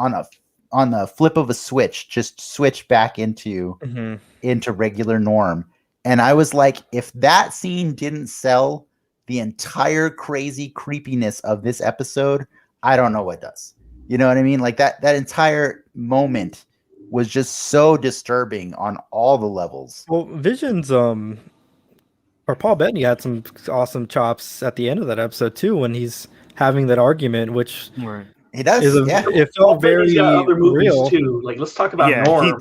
the flip of a switch, just switch back into regular Norm. And I was like, if that scene didn't sell the entire crazy creepiness of this episode, I don't know what does. You know what I mean? Like that entire moment was just so disturbing on all the levels. Well, Vision's or Paul Bettany had some awesome chops at the end of that episode too, when he's having that argument, which Right. He does. it felt very other movies real too. Like, let's talk about Norm.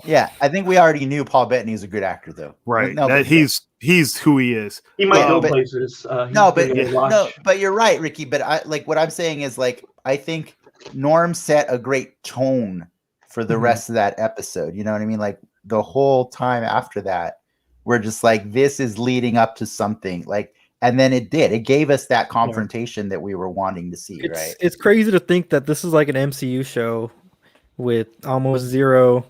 Yeah, I think we already knew Paul Bettany is a good actor, though. Right. No, that he's who he is. He might go places. But you're right, Ricki. But what I'm saying is, like, I think Norm set a great tone for the rest of that episode. You know what I mean? Like, the whole time after that, we're just like, this is leading up to something. Like, and then it did. It gave us that confrontation that we were wanting to see, right? It's crazy to think that this is like an MCU show with almost zero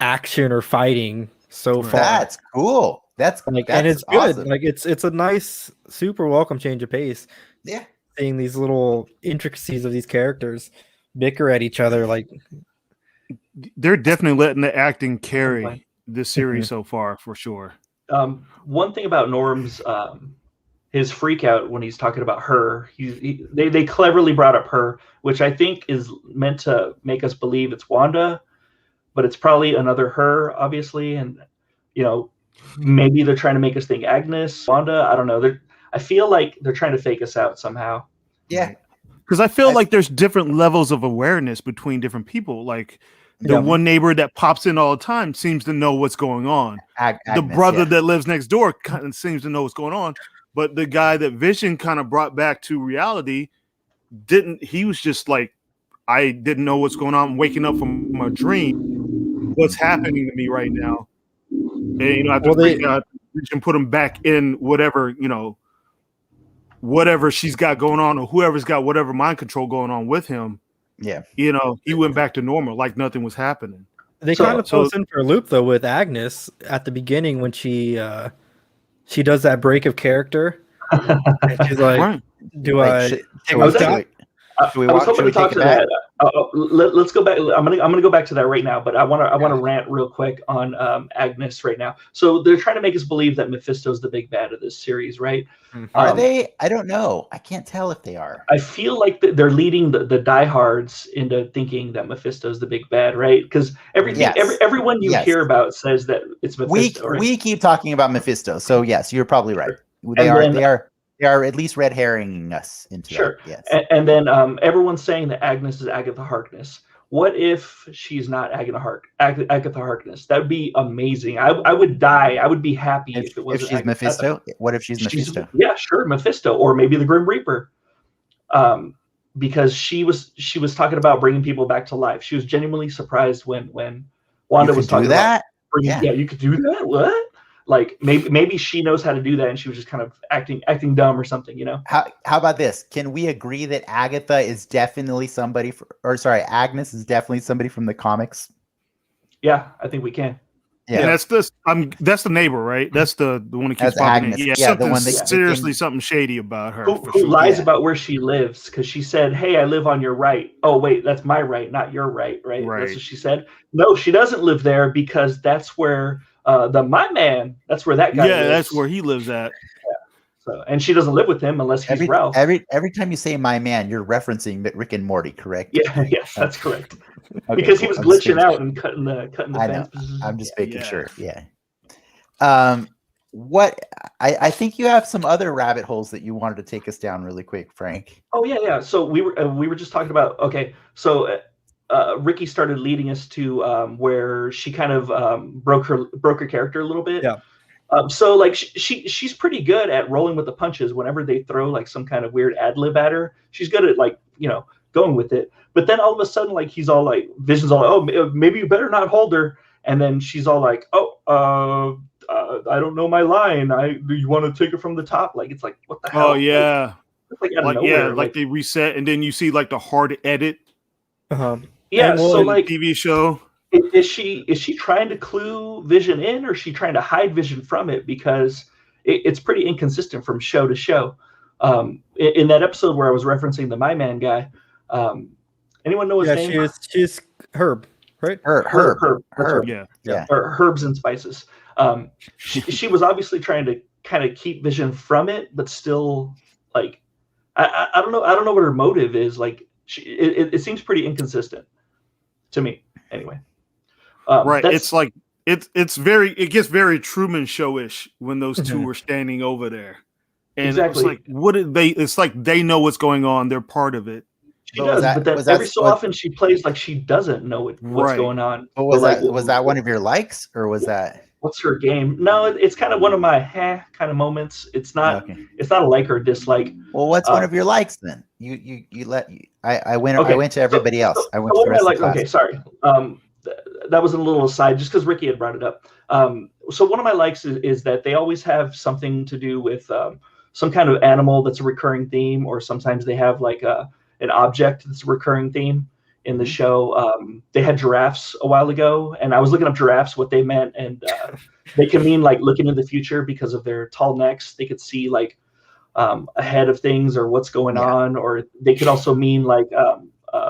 action or fighting so far. That's cool. That's and it's awesome. good. Like it's a nice, super welcome change of pace. Yeah, seeing these little intricacies of these characters bicker at each other. Like, they're definitely letting the acting carry this series so far, for sure. One thing about Norm's his freak out when he's talking about her, they cleverly brought up her, which I think is meant to make us believe it's Wanda, but it's probably another her, obviously, and maybe they're trying to make us think Agnes, Wanda. I don't know. I feel like they're trying to fake us out somehow. Yeah, because I feel like there's different levels of awareness between different people. Like the one neighbor that pops in all the time seems to know what's going on. Agnes, the brother that lives next door kind of seems to know what's going on. But the guy that Vision kind of brought back to reality didn't. He was just like, I didn't know what's going on. I'm waking up from a dream. What's happening to me right now? And after Vision put him back in whatever whatever she's got going on, or whoever's got whatever mind control going on with him. Yeah, he went back to normal, like nothing was happening. They kind of throw us in for a loop though with Agnes at the beginning when she does that break of character. And she's like, I was hoping to talk to that. Let's go back. I'm gonna go back to that right now, but I want to rant real quick on Agnes right now. So they're trying to make us believe that Mephisto's the big bad of this series, right? Are they? I don't know. I can't tell if they are. I feel like they're leading the diehards into thinking that Mephisto's the big bad, right? Because everyone you hear about says that it's Mephisto. We keep talking about Mephisto, so yes, you're probably right. They are at least red herringing us into that. Yes. And then everyone's saying that Agnes is Agatha Harkness. What if she's not Agatha Harkness? That would be amazing. I would die. I would be happy if it was. If she's Mephisto? What if she's Mephisto? Yeah, sure, Mephisto, or maybe the Grim Reaper. Because she was talking about bringing people back to life. She was genuinely surprised when Wanda was talking about that. Yeah, you could do that. What? Like maybe she knows how to do that, and she was just kind of acting dumb or something, How about this? Can we agree that Agatha is definitely Agnes is definitely somebody from the comics? Yeah, I think we can. Yeah, and that's the neighbor, right? That's the one that keeps popping in. Yeah, the one seriously something shady about her. Who lies about where she lives because she said, "Hey, I live on your right." Oh wait, that's my right, not your right. Right. That's what she said. No, she doesn't live there because that's where. My man, that's where that guy lives. Yeah, that's where he lives at. Yeah. So, and she doesn't live with him unless he's Ralph. Every time you say "my man," you're referencing Rick and Morty, correct? Yeah, yes, that's correct. Okay, because he cool. was glitching out and cutting the I fence. know. I'm just making sure. Yeah. What I think you have some other rabbit holes that you wanted to take us down really quick, Frank. Oh yeah. So we were just talking about, okay, so Ricki started leading us to where she kind of broke her character a little bit. Yeah. So like she's pretty good at rolling with the punches. Whenever they throw like some kind of weird ad lib at her, she's good at like, you know, going with it. But then all of a sudden, like he's all like, Vision's all like, oh, maybe you better not hold her. And then she's all like, oh, I don't know my line. Do you want to take it from the top? Like, it's like, what the hell? Oh yeah, like out of nowhere. like they reset, and then you see like the hard edit. Yeah, so like TV show. Is she trying to clue Vision in, or is she trying to hide Vision from it? Because it's pretty inconsistent from show to show. In that episode where I was referencing the My Man guy, anyone know his name? She's Herb, right? Herb. Yeah. Or Herbs and Spices. She was obviously trying to kind of keep Vision from it, but still, like, I don't know. I don't know what her motive is. Like, it seems pretty inconsistent to me. Anyway, right. It's like it gets very Truman Show-ish when those two were standing over there, and exactly. It's like, what did they? It's like they know what's going on. They're part of it. She does, but then every so often she plays like she doesn't know what's going on. But was that one of your likes, or was that? What's her game? No, it's kind of one of my kind of moments. It's not. Okay. It's not a like or dislike. Well, what's one of your likes then? I went to everybody else. I went to the rest of the class. Okay, sorry. That was a little aside, just because Ricki had brought it up. So one of my likes is that they always have something to do with some kind of animal that's a recurring theme, or sometimes they have like an object that's a recurring theme in the show. They had giraffes a while ago, and I was looking up giraffes, what they meant, and they can mean like looking in the future because of their tall necks. They could see like ahead of things or what's going on, or they could also mean like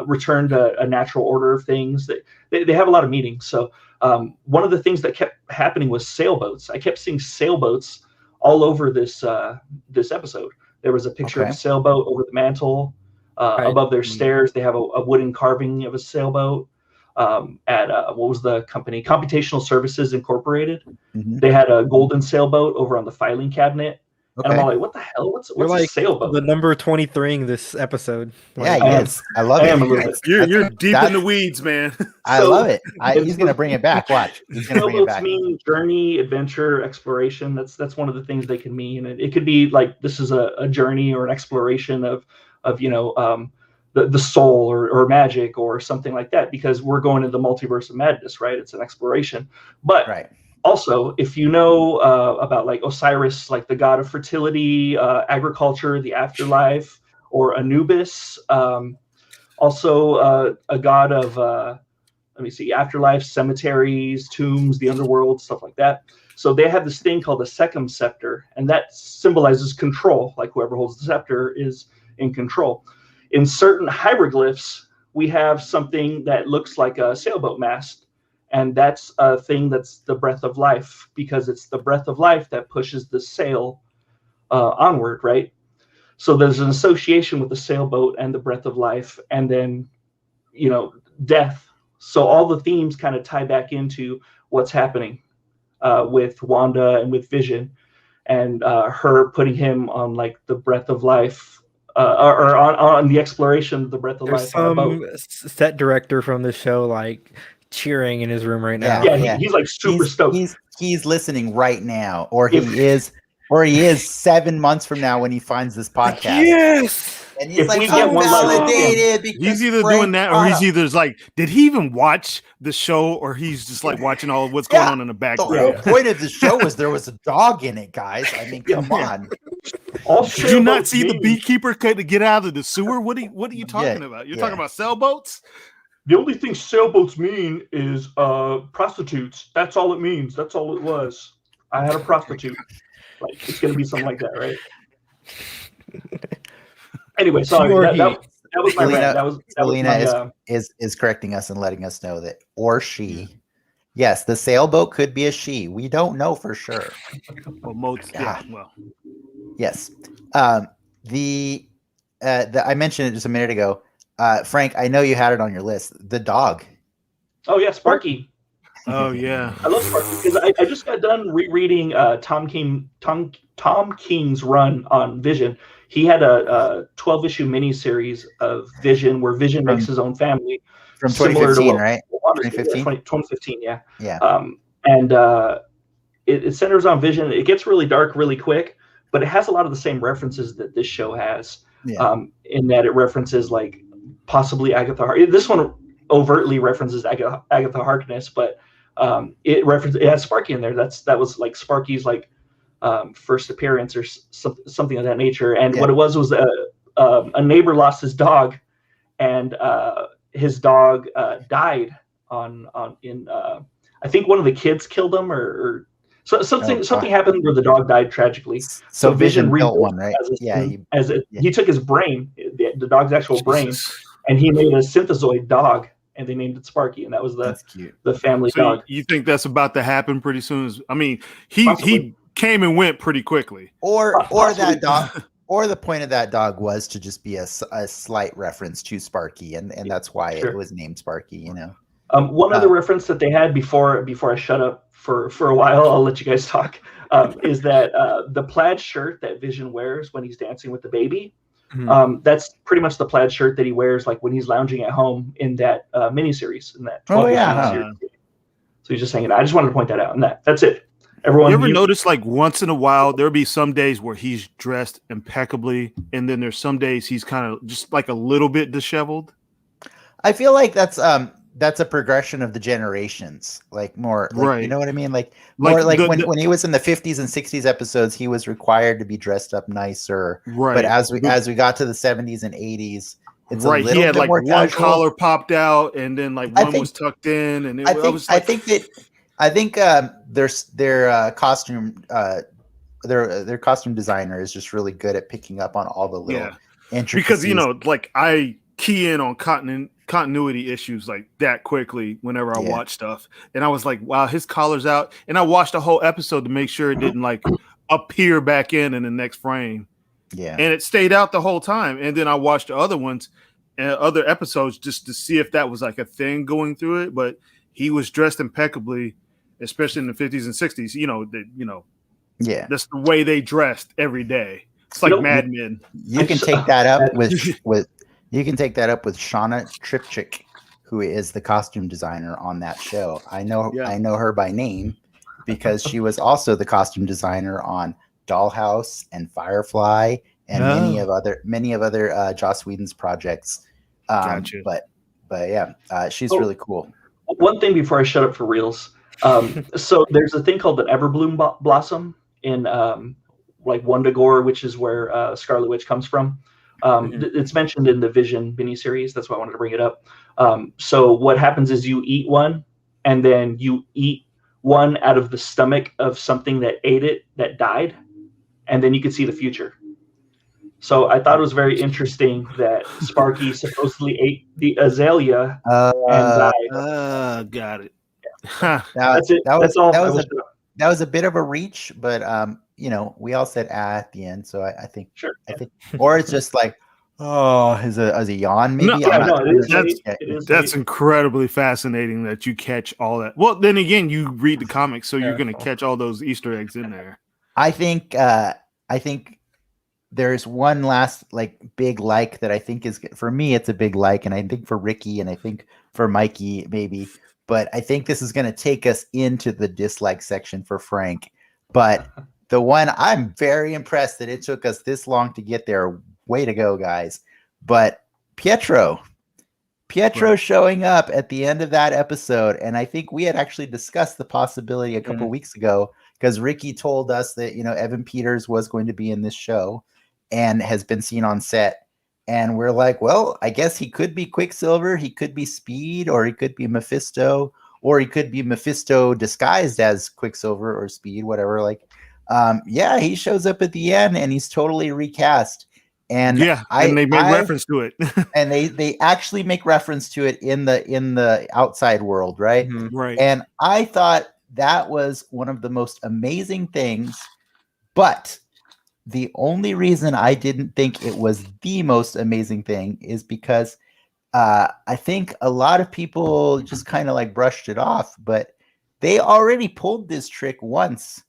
return to a natural order of things. They have a lot of meanings. So one of the things that kept happening was sailboats. I kept seeing sailboats all over this episode. There was a picture of a sailboat over the mantle. Above their stairs, they have a wooden carving of a sailboat. At what was the company? Computational Services Incorporated. They had a golden sailboat over on the filing cabinet. And I'm all like, what the hell? What's like a sailboat? The number 23 this episode. Yeah, yes. I love it. You're deep in the weeds, man. I love it. He's going to bring it back. Watch. He's going to bring it back. Mean journey, adventure, exploration. That's one of the things they can mean. And it could be like this is a journey or an exploration of the soul or magic or something like that, because we're going into the multiverse of madness, right? It's an exploration. But also, if you know about like Osiris, like the god of fertility, agriculture, the afterlife, or Anubis, also a god of afterlife, cemeteries, tombs, the underworld, stuff like that. So they have this thing called the Secum Scepter, and that symbolizes control. Like whoever holds the scepter is in control. In certain hieroglyphs, we have something that looks like a sailboat mast, and that's a thing that's the breath of life, because it's the breath of life that pushes the sail onward, right? So there's an association with the sailboat and the breath of life, and then, death. So all the themes kind of tie back into what's happening with Wanda and with Vision, and her putting him on like the breath of life. Or on the exploration of the breath of life. Some set director from the show like cheering in his room right now. Yeah. He's like super stoked. He's listening right now, or he is 7 months from now when he finds this podcast. Yes. And he's like, validated. He's either doing that, or he's either like, did he even watch the show, or he's just like watching all of what's going on in the background. The whole point of the show was there was a dog in it, guys. I mean, come on. Did you not see the beekeeper get out of the sewer? What are you talking about? You're talking about sailboats? The only thing sailboats mean is prostitutes. That's all it means. That's all it was. I had a prostitute. Like, it's gonna be something like that, right? Anyway, sorry. That was my rant. Selena is correcting us and letting us know that, or she. Yes, the sailboat could be a she. We don't know for sure. Well, Yes. The I mentioned it just a minute ago. Frank, I know you had it on your list. The dog. Oh yeah, Sparky. Oh yeah. I love Sparky because I just got done rereading Tom King's run on Vision. He had a 12-issue miniseries of Vision where Vision makes his own family. From Similar to 2015, what right? Wanda did, 2015? 2015, yeah. Yeah. And it centers on Vision. It gets really dark really quick, but it has a lot of the same references that this show has. Yeah. In that it references like possibly Agatha. This one overtly references Agatha Harkness, but it has Sparky in there. That was like Sparky's like first appearance or something of that nature. And what it was a neighbor lost his dog, and his dog died in I think one of the kids killed him or something happened where the dog died tragically. So Vision built rebuilt one, right? He took his brain, the dog's actual brain, and he made a synthezoid dog, and they named it Sparky, and that was the family dog. You think that's about to happen pretty soon? I mean, he came and went pretty quickly. Or that dog. Or the point of that dog was to just be a slight reference to Sparky, and that's why it was named Sparky. You know. One other reference that they had before I shut up for a while, I'll let you guys talk, is that the plaid shirt that Vision wears when he's dancing with the baby, that's pretty much the plaid shirt that he wears like when he's lounging at home in that miniseries, in that 12 series. So he's just hanging out. I just wanted to point that out, and that's it. Everyone, you ever notice like once in a while there'll be some days where he's dressed impeccably, and then there's some days he's kind of just like a little bit disheveled? I feel like that's a progression of the generations, like more, like, right? You know what I mean? Like more like when he was in the 50s and 60s episodes, he was required to be dressed up nicer, right? But as we got to the 70s and 80s, it's right. a little he had bit like more one casual. collar popped out, and then like one was tucked in, and I think their costume their costume designer is just really good at picking up on all the little intricacies. Because like I key in on continuity issues like that quickly whenever I watch stuff, and I was like, wow, his collar's out, and I watched the whole episode to make sure it didn't like appear back in the next frame. Yeah, and it stayed out the whole time, and then I watched the other ones and other episodes just to see if that was like a thing going through it, but he was dressed impeccably, especially in the 50s and 60s. That's the way they dressed every day. It's like Mad Men. You can take that up with Shauna Tripchick, who is the costume designer on that show. I know her by name because she was also the costume designer on Dollhouse and Firefly and many of other Joss Whedon's projects. Gotcha. But yeah, she's really cool. One thing before I shut up for reals. So there's a thing called an Everbloom blossom in like Wundagore, which is where Scarlet Witch comes from. It's mentioned in the Vision miniseries. That's why I wanted to bring it up. So what happens is you eat one, and then you eat one out of the stomach of something that ate it that died, and then you can see the future. So I thought it was very interesting that Sparky supposedly ate the azalea and died. Got it. Yeah. That's it. That was a bit of a reach, but we all said at the end, so I think I think, or it's just like, as a yawn maybe. That's incredibly fascinating that you catch all that. Well, then again, you read the comics, so you're going to catch all those Easter eggs in there. I think there's one last big like that I think is, for me it's a big like, and I think for Ricki and I think for Mikey maybe, but I think this is going to take us into the dislike section for Frank. But the one I'm very impressed that it took us this long to get there. Way to go, guys. But Pietro showing up at the end of that episode, and I think we had actually discussed the possibility a couple weeks ago, because Ricki told us that Evan Peters was going to be in this show and has been seen on set, and we're like, well, I guess he could be Quicksilver, he could be Speed, or he could be Mephisto, or he could be Mephisto disguised as Quicksilver or Speed, whatever. He shows up at the end and he's totally recast. And they made reference to it. And they actually make reference to it in the outside world, right? Mm-hmm. Right. And I thought that was one of the most amazing things. But the only reason I didn't think it was the most amazing thing is because I think a lot of people just kind of like brushed it off, but they already pulled this trick once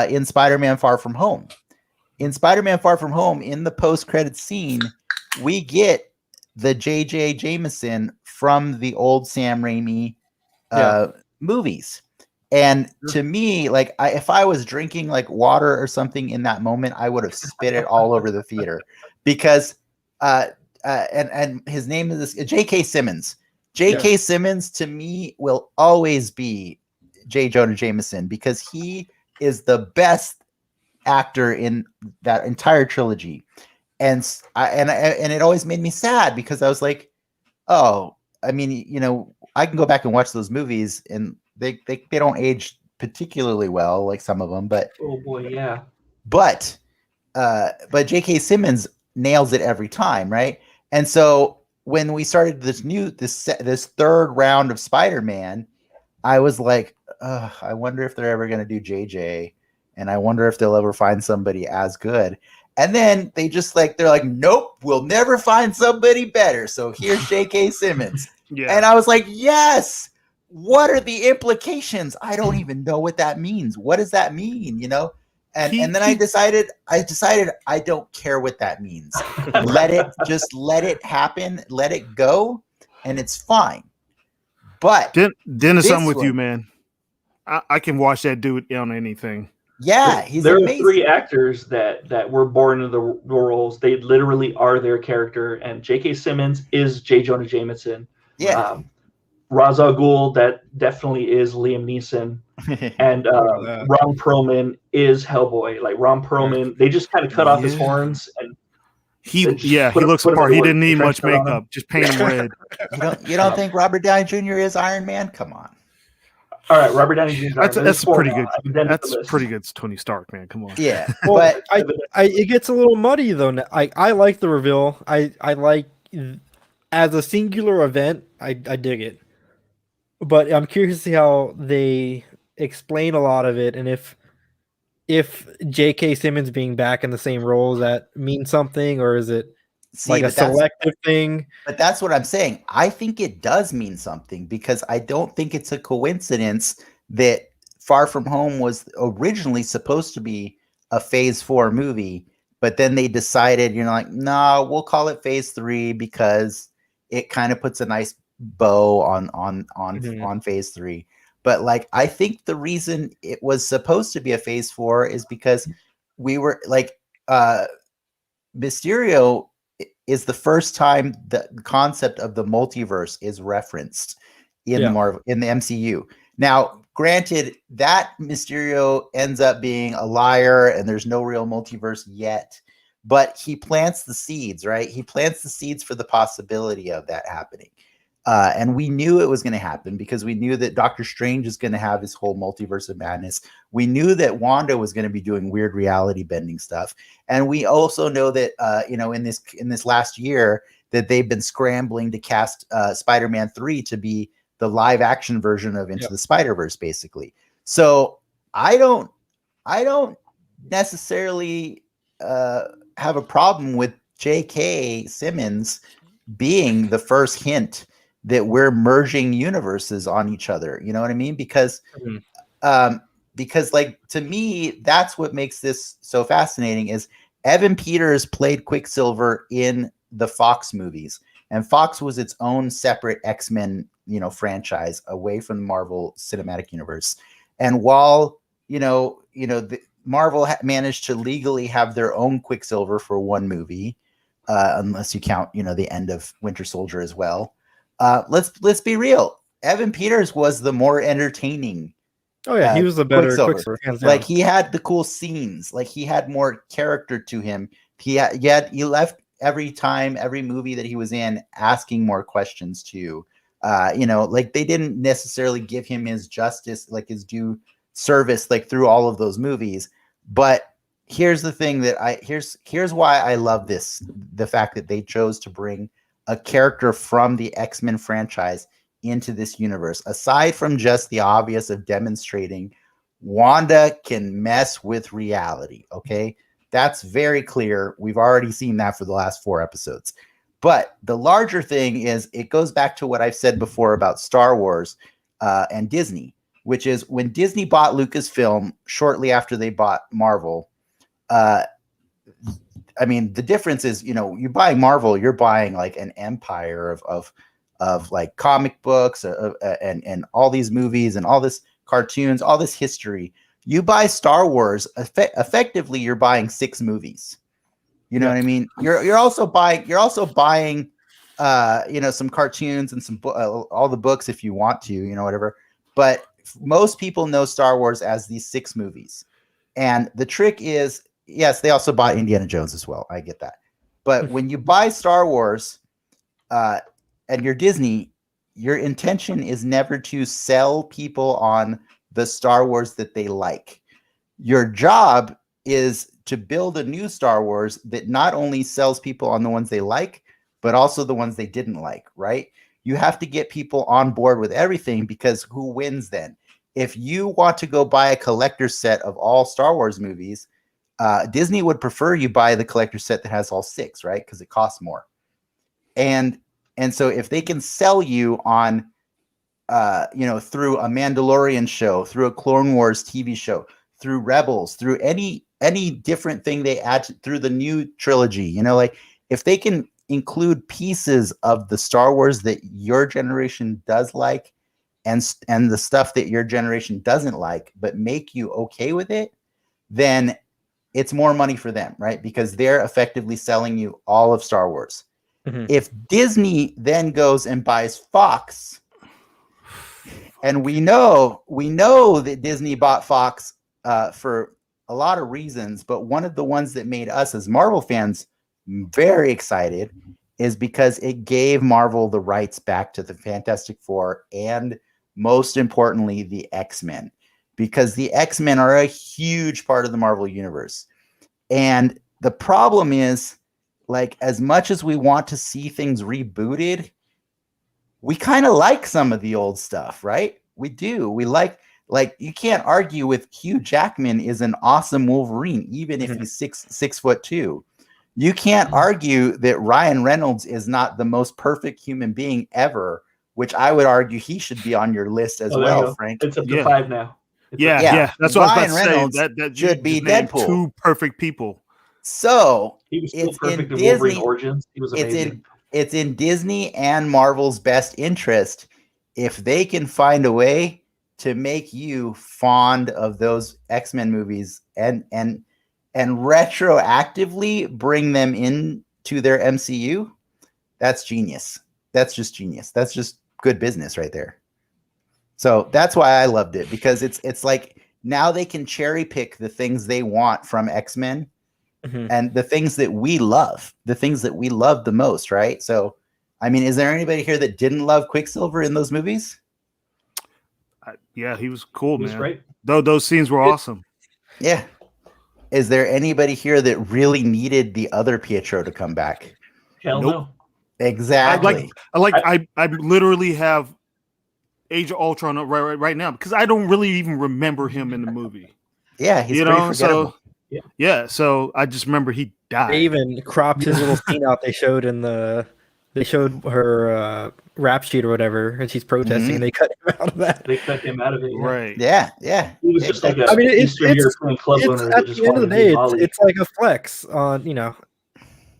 in Spider-Man Far From Home. In Spider-Man Far From Home, in the post-credit scene, we get the J.J. Jameson from the old Sam Raimi movies. And to me, like, if I was drinking like water or something in that moment, I would have spit it all over the theater because and his name is J.K. Simmons. J.K. Simmons to me will always be J. Jonah Jameson because he is the best actor in that entire trilogy. And it always made me sad because I was like, oh, I mean, you know, I can go back and watch those movies and they don't age particularly well, like some of them, but oh boy, yeah. But J.K. Simmons nails it every time, right? And so when we started this third round of Spider-Man, I was like, I wonder if they're ever going to do JJ, and I wonder if they'll ever find somebody as good. And then they're like, nope, we'll never find somebody better. So here's J.K. Simmons. And I was like, yes. What are the implications? I don't even know what that means. What does that mean? You know? And then I decided I don't care what that means. let it happen, let it go, and it's fine. But Dennis, I'm with you, man. I can watch that dude on anything. Yeah, he's there amazing. are 3 actors that were born into the roles. They literally are their character, and J.K. Simmons is J. Jonah Jameson. Yeah. Ra's al Ghul, that definitely is Liam Neeson. And Ron Perlman is Hellboy. Like Ron Perlman, they just kind of cut off his horns and he looks the part. He didn't need much makeup, just paint him red. You don't think Robert Downey Jr. is Iron Man? Come on. All right, Robert Downey Jr. That's pretty good. That's pretty good. Tony Stark, man. Come on. Yeah, well, but it gets a little muddy though. I like the reveal. I like as a singular event. I dig it, but I'm curious to see how they explain a lot of it, and if J.K. Simmons being back in the same role, does that mean something, or is it like a selective thing? But that's what I'm saying. I think it does mean something because I don't think it's a coincidence that Far From Home was originally supposed to be a Phase 4 movie, but then they decided, like, no, we'll call it Phase 3 because it kind of puts a nice bow on Phase 3. But like, I think the reason it was supposed to be a Phase 4 is because we were like, Mysterio is the first time the concept of the multiverse is referenced in the MCU. Now, granted, that Mysterio ends up being a liar and there's no real multiverse yet, but he plants the seeds, right? He plants the seeds for the possibility of that happening. And we knew it was going to happen because we knew that Doctor Strange is going to have his whole multiverse of madness. We knew that Wanda was going to be doing weird reality bending stuff. And we also know that, in this last year that they've been scrambling to cast Spider-Man 3 to be the live action version of Into the Spider-Verse, basically. So I don't necessarily have a problem with J.K. Simmons being the first hint that we're merging universes on each other. You know what I mean? Because like, to me, that's what makes this so fascinating is Evan Peters played Quicksilver in the Fox movies, and Fox was its own separate X-Men, franchise away from the Marvel Cinematic Universe. And while, Marvel managed to legally have their own Quicksilver for one movie, unless you count, the end of Winter Soldier as well. Let's be real. Evan Peters was the more entertaining. Oh yeah, he was the better Quicksilver. Like, he had the cool scenes. Like, he had more character to him. He left every movie that he was in asking more questions to. Like, they didn't necessarily give him his justice, like his due service, like through all of those movies. But here's the thing here's why I love this: the fact that they chose to bring a character from the X-Men franchise into this universe. Aside from just the obvious of demonstrating Wanda can mess with reality, okay? That's very clear. We've already seen that for the last 4 episodes. But the larger thing is it goes back to what I've said before about Star Wars and Disney, which is when Disney bought Lucasfilm shortly after they bought Marvel. I mean, the difference is, you buy Marvel, you're buying like an empire of like comic books and all these movies and all this cartoons, all this history. You buy Star Wars, effectively, you're buying 6 movies. You know what I mean? You're also buying some cartoons and some all the books if you want to, whatever. But most people know Star Wars as these 6 movies. And the trick is, yes, they also bought Indiana Jones as well. I get that. But when you buy Star Wars and you're Disney, your intention is never to sell people on the Star Wars that they like. Your job is to build a new Star Wars that not only sells people on the ones they like, but also the ones they didn't like, right? You have to get people on board with everything, because who wins then? If you want to go buy a collector's set of all Star Wars movies, Disney would prefer you buy the collector's set that has all 6, right? Because it costs more. And so if they can sell you on, through a Mandalorian show, through a Clone Wars TV show, through Rebels, through any different thing they add through the new trilogy, like if they can include pieces of the Star Wars that your generation does like and the stuff that your generation doesn't like, but make you okay with it, then it's more money for them, right? Because they're effectively selling you all of Star Wars. Mm-hmm. If Disney then goes and buys Fox, and we know that Disney bought Fox for a lot of reasons, but one of the ones that made us as Marvel fans very excited is because it gave Marvel the rights back to the Fantastic Four and, most importantly, the X-Men, because the X-Men are a huge part of the Marvel universe. And the problem is, like, as much as we want to see things rebooted, we kind of like some of the old stuff, right? We do. We like you can't argue with Hugh Jackman is an awesome Wolverine, even if he's 6'2". You can't argue that Ryan Reynolds is not the most perfect human being ever, which I would argue he should be on your list as well, Frank. It's up to 5 now. Yeah. That's what Ryan I was about Reynolds to say. That should be Deadpool. 2 perfect people. So he was still it's perfect in in Wolverine Origins. He was amazing. It's in Disney and Marvel's best interest if they can find a way to make you fond of those X-Men movies and retroactively bring them into their MCU. That's genius. That's just genius. That's just good business right there. So that's why I loved it, because it's like now they can cherry pick the things they want from X-Men and the things that we love, the most, right? So, I mean, is there anybody here that didn't love Quicksilver in those movies? Yeah, he was cool, man. He was great. Those scenes were awesome. Yeah. Is there anybody here that really needed the other Pietro to come back? Hell no. Exactly. I literally have Age of Ultron right now because I don't really even remember him in the movie. Yeah, he's pretty forgettable. So I just remember he died. They even cropped his little scene out. They showed her rap sheet or whatever, and she's protesting. And they cut him out of that. They cut him out of it. Right. Yeah. He was just like it's at the end of the day, it's like a flex on,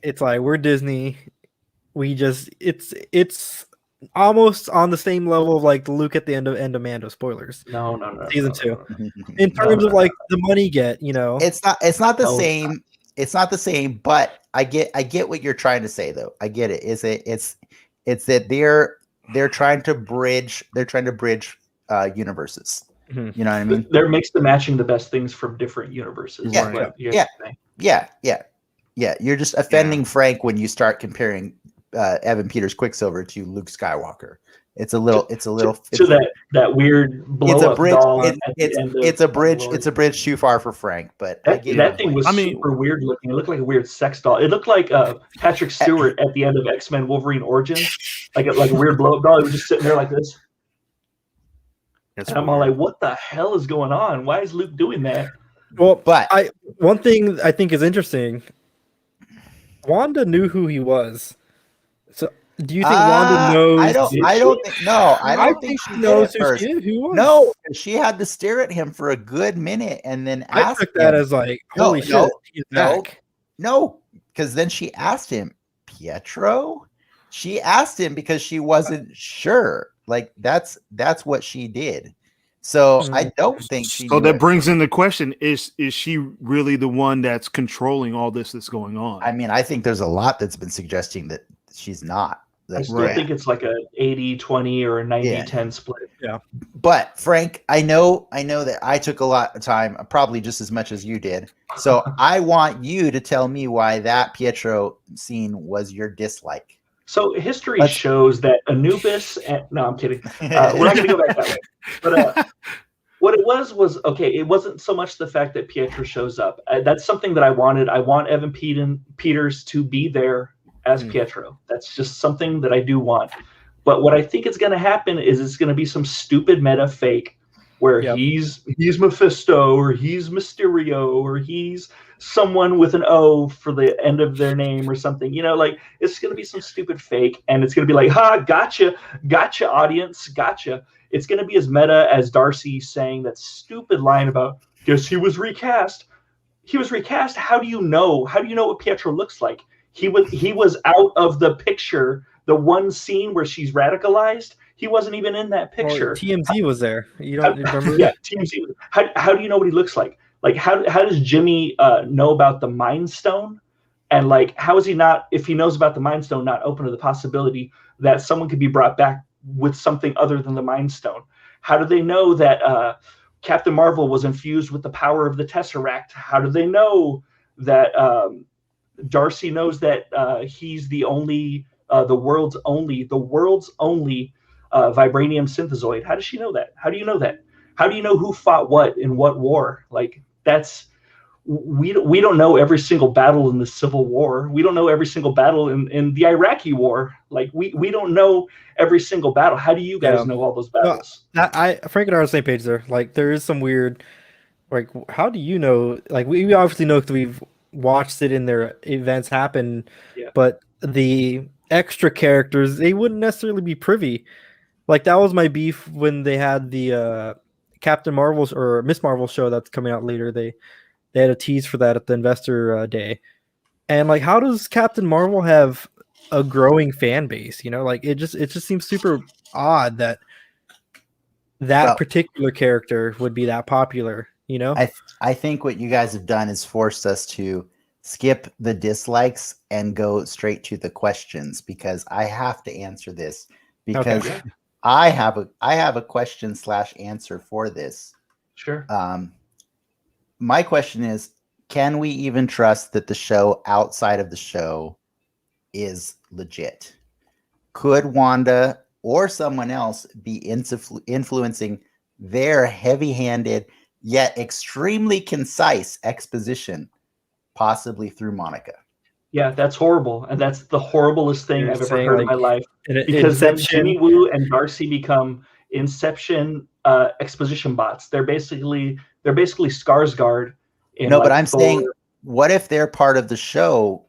it's like we're Disney. We just it's almost on the same level of like the Luke at the end of Mando spoilers. No. Season 2. In terms of like the money get, It's not the same. It's not the same, but I get what you're trying to say though. I get it. It's that they're trying to bridge universes. You know what I mean? They're mixed and matching the best things from different universes. Yeah. You're just offending Frank when you start comparing Evan Peters Quicksilver to Luke Skywalker. It's a little that weird blow it's a up bridge. doll. It's a bridge. It's a bridge too far for Frank. But that thing was super weird looking. It looked like a weird sex doll. It looked like Patrick Stewart at the end of X-Men Wolverine Origins, like a weird blow up doll. He was just sitting there like this. And I'm all like, what the hell is going on? Why is Luke doing that? Well, But one thing I think is interesting. Wanda knew who he was. So, do you think Wanda knows? I don't think she did knows at first. who he was. No, she had to stare at him for a good minute and then I ask took that him. as like, No, holy shit, he's no. back. No, because then she asked him, Pietro? She asked him because she wasn't sure. Like that's what she did. So I don't think she. So that brings in the question: Is she really the one that's controlling all this that's going on? I mean, I think there's a lot that's been suggesting that she's not. I still think it's like a 80-20 or a 90-10 split. Yeah. But Frank, I know that I took a lot of time, probably just as much as you did. So I want you to tell me why that Pietro scene was your dislike. So history shows that Anubis and no, I'm kidding. We're not going to go back that way. But what it was okay. It wasn't so much the fact that Pietro shows up. That's something that I wanted. I want Evan Peters to be there as Pietro. That's just something that I do want. But what I think is going to happen is it's going to be some stupid meta fake where he's Mephisto or he's Mysterio or he's someone with an O for the end of their name or something. You know, like it's going to be some stupid fake and it's going to be like, ha, gotcha, audience, gotcha. It's going to be as meta as Darcy saying that stupid line about, guess he was recast. He was recast. How do you know? How do you know what Pietro looks like? He was out of the picture. The one scene where she's radicalized, he wasn't even in that picture. TMZ was there. You don't remember? Yeah, TMZ. How do you know what he looks like? Like how does Jimmy know about the Mind Stone? And like how is he not, if he knows about the Mind Stone, not open to the possibility that someone could be brought back with something other than the Mind Stone? How do they know that Captain Marvel was infused with the power of the Tesseract? How do they know that Darcy knows that he's the only, the world's only vibranium synthezoid? How does she know that? How do you know that? How do you know who fought what in what war? Like we don't know every single battle in the Civil War. We don't know every single battle in the Iraqi war. Like we don't know every single battle. How do you guys know all those battles? Frank and I are on the same page there. Like there is some weird, like how do you know? Like we obviously know because we've watched it in their events happen, but the extra characters, they wouldn't necessarily be privy. Like that was my beef when they had the Captain Marvel's or Miss Marvel show that's coming out later. They had a tease for that at the investor day. And like how does Captain Marvel have a growing fan base? You know, like it just seems super odd that particular character would be that popular, you know? I think what you guys have done is forced us to skip the dislikes and go straight to the questions because I have to answer this because I have a question / answer for this. Sure. My question is, can we even trust that the show outside of the show is legit? Could Wanda or someone else be influencing their heavy-handed yet extremely concise exposition, possibly through Monica? Yeah, that's horrible, and that's the horriblest thing I've ever heard in my life. Because then Inception. Jimmy Woo and Darcy become Inception exposition bots. They're basically Skarsgård. No, but I'm saying, what if they're part of the show,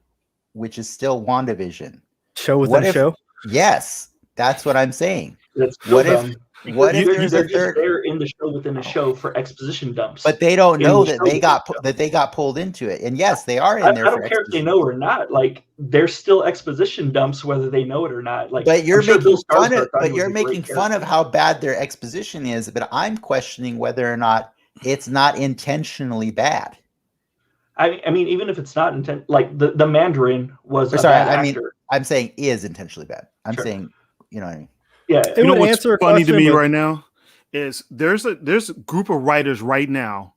which is still WandaVision? Show within a show? Yes, that's what I'm saying. What if they're in the show within a show for exposition dumps? But they don't know that they got pulled into it. And yes, they are in there. I don't care if they know or not. Like they're still exposition dumps, whether they know it or not. Like, but you're making fun of how bad their exposition is. But I'm questioning whether or not it's not intentionally bad. I mean, even if it's not like the Mandarin was a bad actor. I'm saying is intentionally bad. I'm saying, you know what I mean? Yeah. You know what's funny to me right now is there's a group of writers right now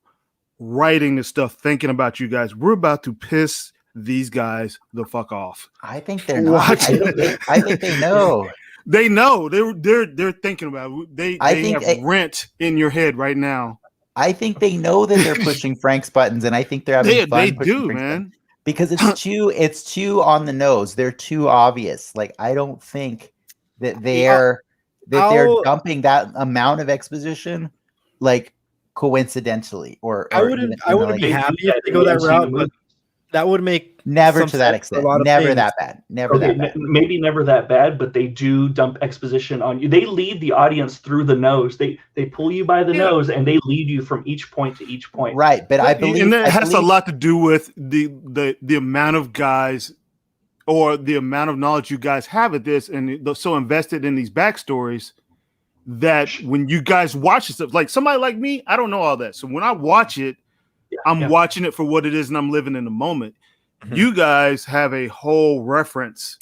writing this stuff, thinking about you guys. We're about to piss these guys the fuck off. I think they're not. I think they know. They know. They're thinking about it. They have rent in your head right now. I think they know that they're pushing Frank's buttons, and I think they're having fun. They do, man. Because it's too on the nose. They're too obvious. Like I don't think that they're dumping that amount of exposition. Like coincidentally, or I wouldn't. even, I you know, wouldn't like, be happy Yeah, if they go that MCU route, but movies. that would make never some to that sense for a extent. lot of Never things. that bad. Never Okay, that bad. maybe never that bad, but they do dump exposition on you. They lead the audience through the nose. They pull you by the nose and they lead you from each point to each point. Right, but I believe, and that I has a believe- lot to do with the amount of guys or the amount of knowledge you guys have at this, and they're so invested in these backstories that when you guys watch this stuff, like somebody like me, I don't know all that. So when I watch it, I'm watching it for what it is, and I'm living in the moment. You guys have a whole reference.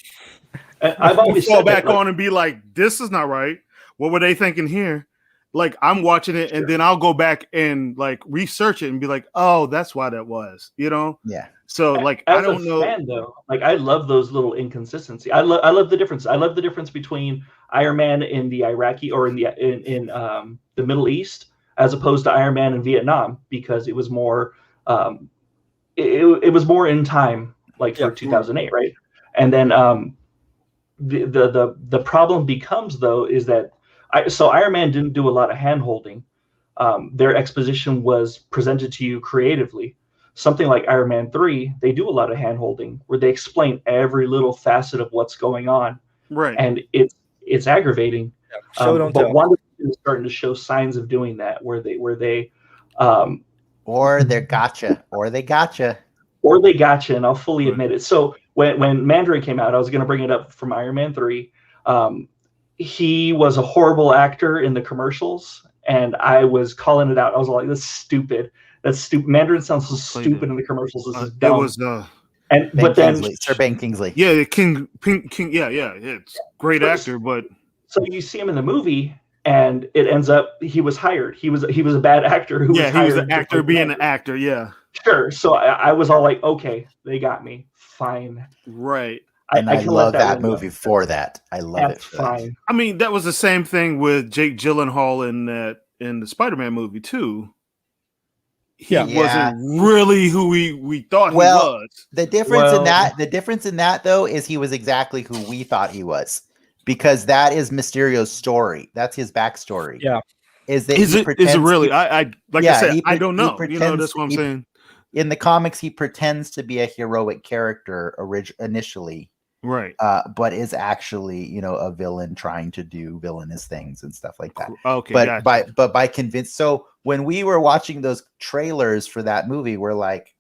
And I've always fall said back that, like, on and be like, "This is not right. What were they thinking here?" Like I'm watching it, and then I'll go back and like research it and be like, "Oh, that's why that was," you know. Yeah. So like, as I don't a know. fan, though, like I love those little inconsistencies. I love the difference. I love the difference between Iron Man in the Iraqi or in the Middle East as opposed to Iron Man in Vietnam, because it was more it was more in time, like for 2008, right? And then the problem becomes, though, is that Iron Man didn't do a lot of hand holding. Their exposition was presented to you creatively. Something like Iron Man 3, they do a lot of hand holding where they explain every little facet of what's going on, Right. and it's aggravating. Show don't But tell. WandaVision is starting to show signs of doing that, where they or they're gotcha, or they gotcha. or they gotcha, and I'll fully admit it. So when Mandarin came out, I was going to bring it up from Iron Man 3. He was a horrible actor in the commercials, and I was calling it out. I was like, "That's stupid. That's stupid. Mandarin sounds so stupid in the commercials. This is dumb." It was but then Sir Ben Kingsley. yeah, King. Yeah, it's great actor, but so you see him in the movie, and it ends up he was hired. He was a bad actor who yeah, was he was hired an to actor play being Mandarin. an actor. Yeah, Sure. So I was all like, okay, they got me. Fine. right. And I can love let that win, movie for that. I love That's it for that. fine. I mean, that was the same thing with Jake Gyllenhaal in the Spider-Man movie too. He wasn't really who we thought he was. The difference in that though is he was exactly who we thought he was, because that is Mysterio's story. That's his backstory. Yeah. Is it really? I said, I don't know. That's what I'm saying. In the comics, he pretends to be a heroic character initially, right? But is actually, a villain trying to do villainous things and stuff like that. Okay, but gotcha. by convinced. So when we were watching those trailers for that movie, we're like,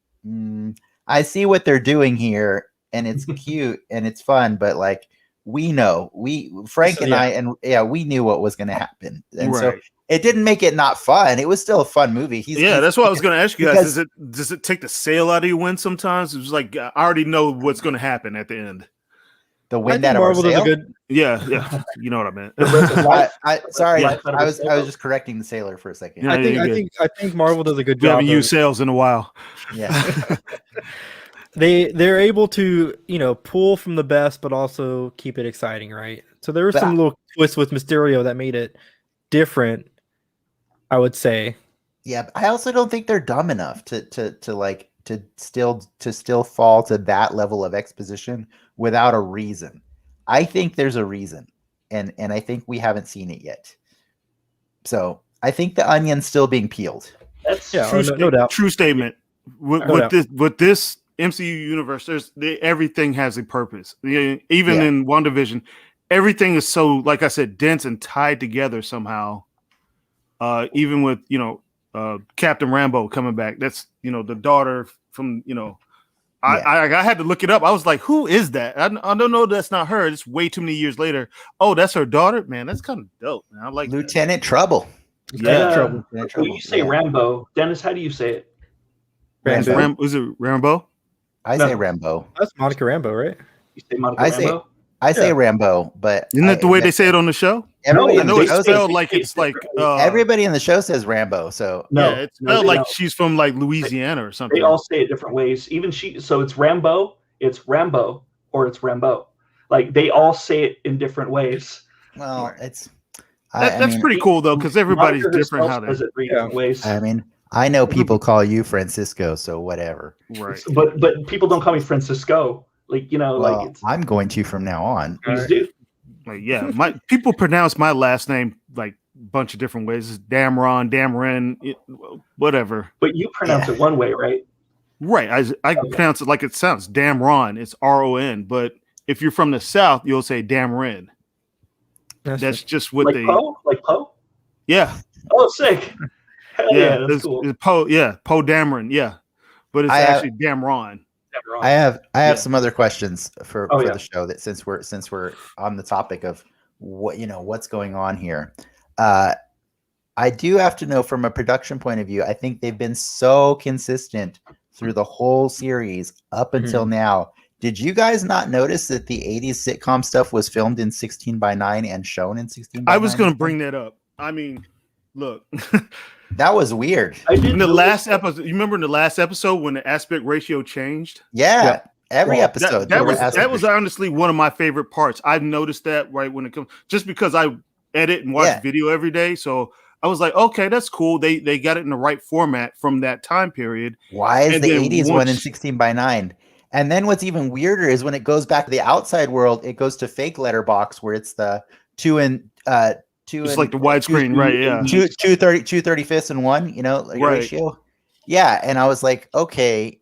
I see what they're doing here, and it's cute and it's fun, but like we know, Frank and I, we knew what was going to happen, and so it didn't make it not fun. It was still a fun movie. That's what I was going to ask you guys. Does it take the sail out of you when sometimes it's like I already know what's going to happen at the end? The wind out of our sail? Yeah, you know what I meant. Sorry, I was just correcting the sailor for a second. I think Marvel does a good job. We haven't used sails in a while. Yeah. They're able to, pull from the best, but also keep it exciting, right? So there were some little twists with Mysterio that made it different, I would say. Yeah, I also don't think they're dumb enough to still fall to that level of exposition without a reason. I think there's a reason, and I think we haven't seen it yet. So I think the onion's still being peeled. That's no doubt. True statement. With this MCU universe, everything has a purpose. Even in WandaVision, everything is so, like I said, dense and tied together somehow. Even with Captain Rambeau coming back, that's the daughter from I had to look it up. I was like, who is that? I don't know. That's not her. It's way too many years later. Oh, that's her daughter. Man, that's kind of dope. Man. I like Lieutenant Trouble. Trouble. When you say Rambo, Dennis, how do you say it? Was it Rambo? I say Rambo. That's Monica Rambeau, right? You say Monica Rambeau? I say Rambo, but isn't that the way they say it on the show? Everybody I know it's spelled like it's like everybody in the show says Rambo. So it's spelled like she's from like Louisiana or something. They all say it different ways. Even so it's Rambo, or it's Rambo. Like they all say it in different ways. Well, it's that's pretty cool though, because everybody's different how they different ways. I mean, I know people call you Francisco, so whatever. Right. But people don't call me Francisco. I'm going to from now on. Please do. My people pronounce my last name like bunch of different ways. It's Damron, Damren, whatever. But you pronounce it one way, right? Right. I pronounce it like it sounds. Damron. It's RON. But if you're from the South, you'll say Damren. That's just what like they. Poe? Like Poe? Yeah. Oh, sick. Hell yeah, that's cool. It's Poe. Yeah, Poe Dameron. Yeah, but it's actually Damron. I have some other questions for Oh, the show, that since we're on the topic of what's going on here. I do have to know, from a production point of view, I think they've been so consistent through the whole series up until now. Did you guys not notice that the 80s sitcom stuff was filmed in 16:9 and shown in 16:9? I was going to bring that up. I mean, look. That was weird. In the last episode, you remember in the last episode when the aspect ratio changed? Yeah. Every episode. That was honestly one of my favorite parts. I've noticed that right when it comes, just because I edit and watch video every day. So I was like, okay, that's cool. They got it in the right format from that time period. Why is the 80s one in 16:9? And then what's even weirder is when it goes back to the outside world, it goes to fake letterbox where it's the it's like the widescreen, right? Yeah, 2/35 and 1, ratio. Yeah, and I was like, okay,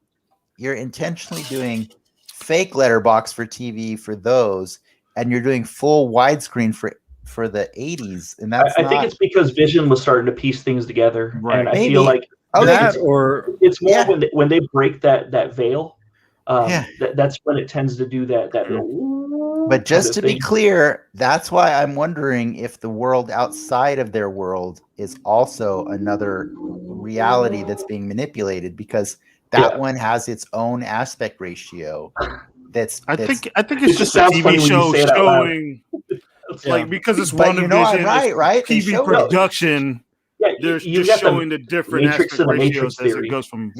you're intentionally doing fake letterbox for TV for those, and you're doing full widescreen for the 80s, and that's I think it's because Vision was starting to piece things together, right. and I feel like it's more when they break that veil. That's when it tends to do that. But just to be clear, that's why I'm wondering if the world outside of their world is also another reality that's being manipulated, because that one has its own aspect ratio. I think it's just a TV show showing. Like, because it's WandaVision, right? TV production. They're just showing the different aspect ratios as it goes from.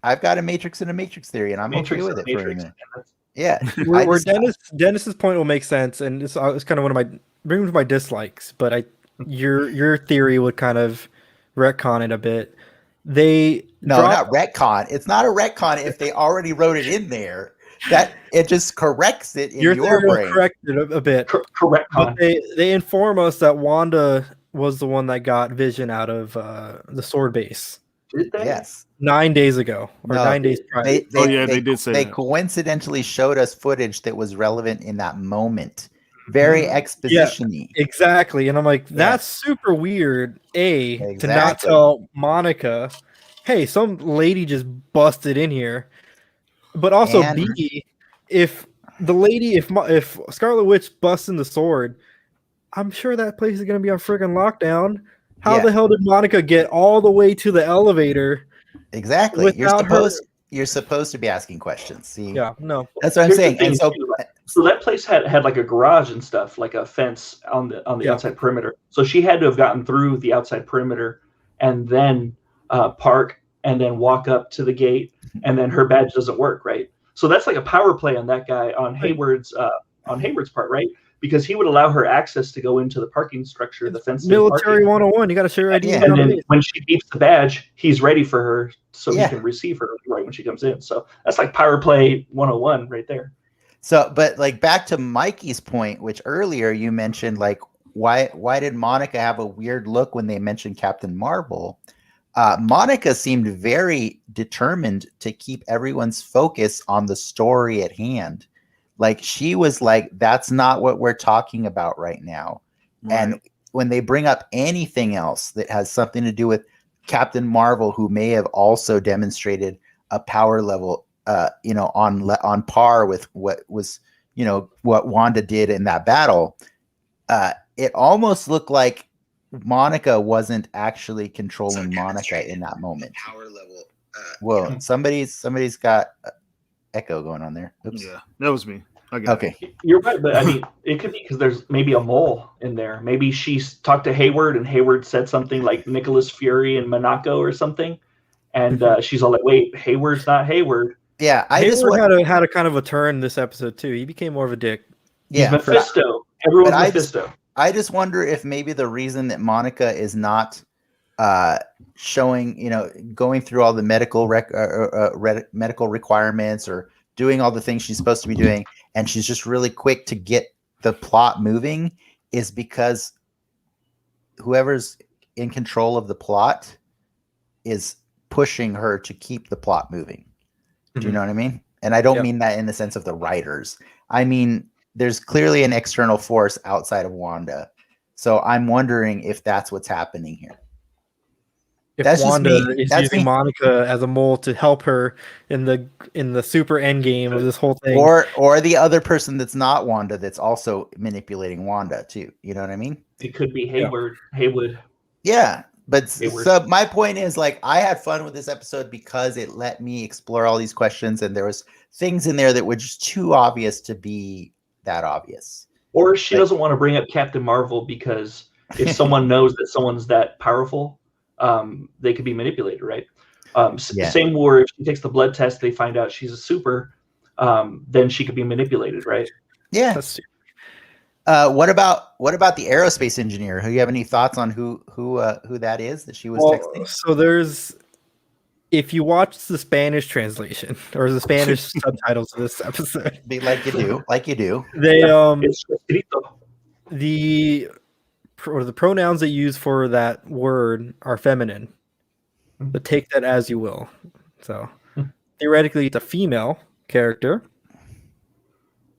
I've got a matrix and a matrix theory, and I'm okay with it for a minute. Yeah, where Dennis's point will make sense, and it's kind of one of my dislikes. But your theory would kind of retcon it a bit. Not retcon. It's not a retcon if they already wrote it in there. That it just corrects it in your brain. Correct it a bit. Correct. But they inform us that Wanda was the one that got Vision out of the sword base. Did they? Yes. 9 days ago, or 9 days prior. They did say they that. coincidentally showed us footage that was relevant in that moment. Very exposition-y. Yeah, exactly. And I'm like, that's super weird, to not tell Monica, hey, some lady just busted in here. But also, B, if Scarlet Witch busts in the sword, I'm sure that place is going to be on friggin' lockdown. How the hell did Monica get all the way to the elevator? Exactly. You're supposed to be asking questions. See? Yeah, no. That's what I'm saying. And so that place had like a garage and stuff, like a fence on the outside perimeter. So she had to have gotten through the outside perimeter and then park and then walk up to the gate, and then her badge doesn't work, right? So that's like a power play on that guy on Hayward's part, right? Because he would allow her access to go into the parking structure, the fence. Military 101. You got to show your ID. And then when she beeps the badge, he's ready for her, so he can receive her right when she comes in. So that's like power play 101 right there. So, but like back to Mikey's point, which earlier you mentioned, like why did Monica have a weird look when they mentioned Captain Marvel? Monica seemed very determined to keep everyone's focus on the story at hand. Like, she was like, that's not what we're talking about right now. Right. And when they bring up anything else that has something to do with Captain Marvel, who may have also demonstrated a power level, on par with what Wanda did in that battle, it almost looked like Monica wasn't actually controlling Monica in that moment. Power level. Whoa, somebody's got echo going on there. Oops. Yeah, that was me. Okay. You're right, but I mean, it could be because there's maybe a mole in there. Maybe she's talked to Hayward, and Hayward said something like Nicholas Fury and Monaco or something, and she's all like, "Wait, Hayward's not Hayward." Yeah, Hayward had a kind of a turn this episode too. He became more of a dick. Yeah, Mephisto. Everyone's Mephisto. I just wonder if maybe the reason that Monica is not showing, going through all the medical requirements or doing all the things she's supposed to be doing, and she's just really quick to get the plot moving, is because whoever's in control of the plot is pushing her to keep the plot moving. Do you know what I mean? And I don't mean that in the sense of the writers. I mean, there's clearly an external force outside of Wanda. So I'm wondering if that's what's happening here. If That's just Wanda me. is That's using me. Monica as a mole to help her in the super end game of this whole thing, Or the other person that's not Wanda that's also manipulating Wanda too. You know what I mean? It could be Haywood. Yeah. But Hayward. so my point is, like, I had fun with this episode because it let me explore all these questions, and there was things in there that were just too obvious to be that obvious. Or she doesn't want to bring up Captain Marvel because if someone knows that someone's that powerful, they could be manipulated, right? Same where if she takes the blood test, they find out she's a super, then she could be manipulated, right? Yeah. What about the aerospace engineer? Do you have any thoughts on who that is that she was texting? So there's, if you watch the Spanish translation or the Spanish subtitles of this episode, like you do, they It's escrito. the pronouns they use for that word are feminine, but take that as you will. So theoretically, it's a female character.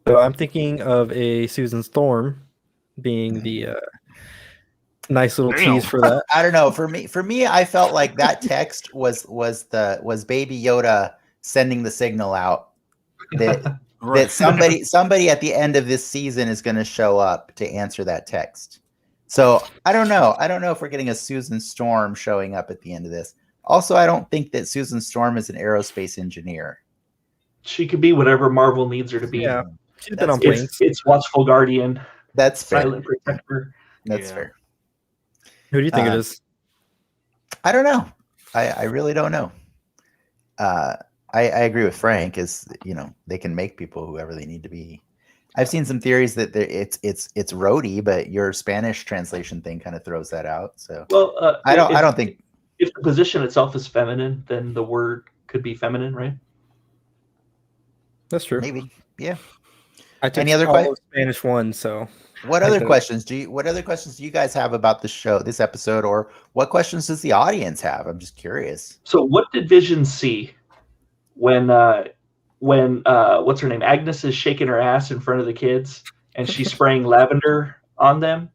So I'm thinking of a Susan Storm being the nice little tease for that. I don't know. For me, I felt like that text was Baby Yoda sending the signal out that that somebody at the end of this season is going to show up to answer that text. So I don't know. I don't know if we're getting a Susan Storm showing up at the end of this. Also, I don't think that Susan Storm is an aerospace engineer. She could be whatever Marvel needs her to be. Yeah, she's been on planes. It's watchful guardian. That's fair. Silent protector. That's fair. Who do you think it is? I don't know. I really don't know. I agree with Frank. Is they can make people whoever they need to be. I've seen some theories that it's Rhodey, but your Spanish translation thing kind of throws that out. So I don't think if the position itself is feminine, then the word could be feminine, right? That's true. Maybe. Yeah. I took Any other all Spanish one, so what other questions do you guys have about the show, this episode, or what questions does the audience have? I'm just curious. So what did Vision see when what's her name? Agnes is shaking her ass in front of the kids and she's spraying lavender on them.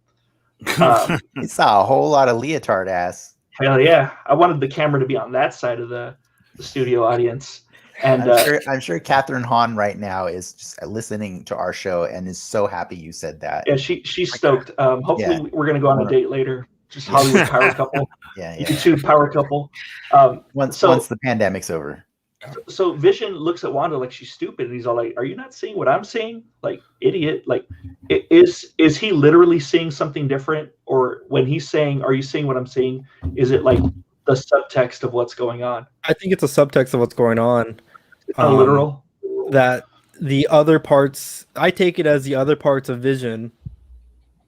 He saw a whole lot of leotard ass. Hell yeah. I wanted the camera to be on that side of the studio audience. And I'm sure Catherine Hahn right now is just listening to our show and is so happy you said that. Yeah, she's stoked. Hopefully we're gonna go on a date later. Just Hollywood power couple. Yeah. YouTube power couple. Once the pandemic's over. So Vision looks at Wanda like she's stupid, and he's all like, "Are you not seeing what I'm seeing? Like, idiot! Like, is he literally seeing something different, or when he's saying, "Are you seeing what I'm seeing?" Is it like the subtext of what's going on? I think it's a subtext of what's going on. Literal. That the other parts, I take it as the other parts of Vision,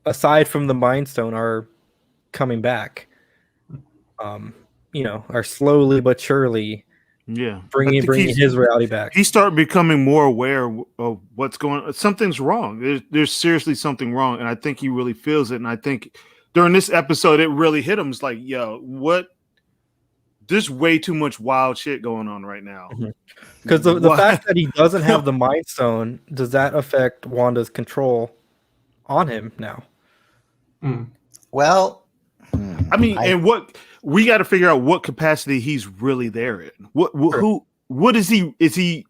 aside from the Mind Stone, are coming back. Are slowly but surely. Yeah, bringing his reality back. He started becoming more aware of what's going on. Something's wrong. There's seriously something wrong, and I think he really feels it. And I think during this episode, it really hit him. It's like, yo, what? There's way too much wild shit going on right now. Because the fact that he doesn't have the Mind Stone, does that affect Wanda's control on him now? Well, I mean, and what we got to figure out what capacity he's really there in. What is he? Is he?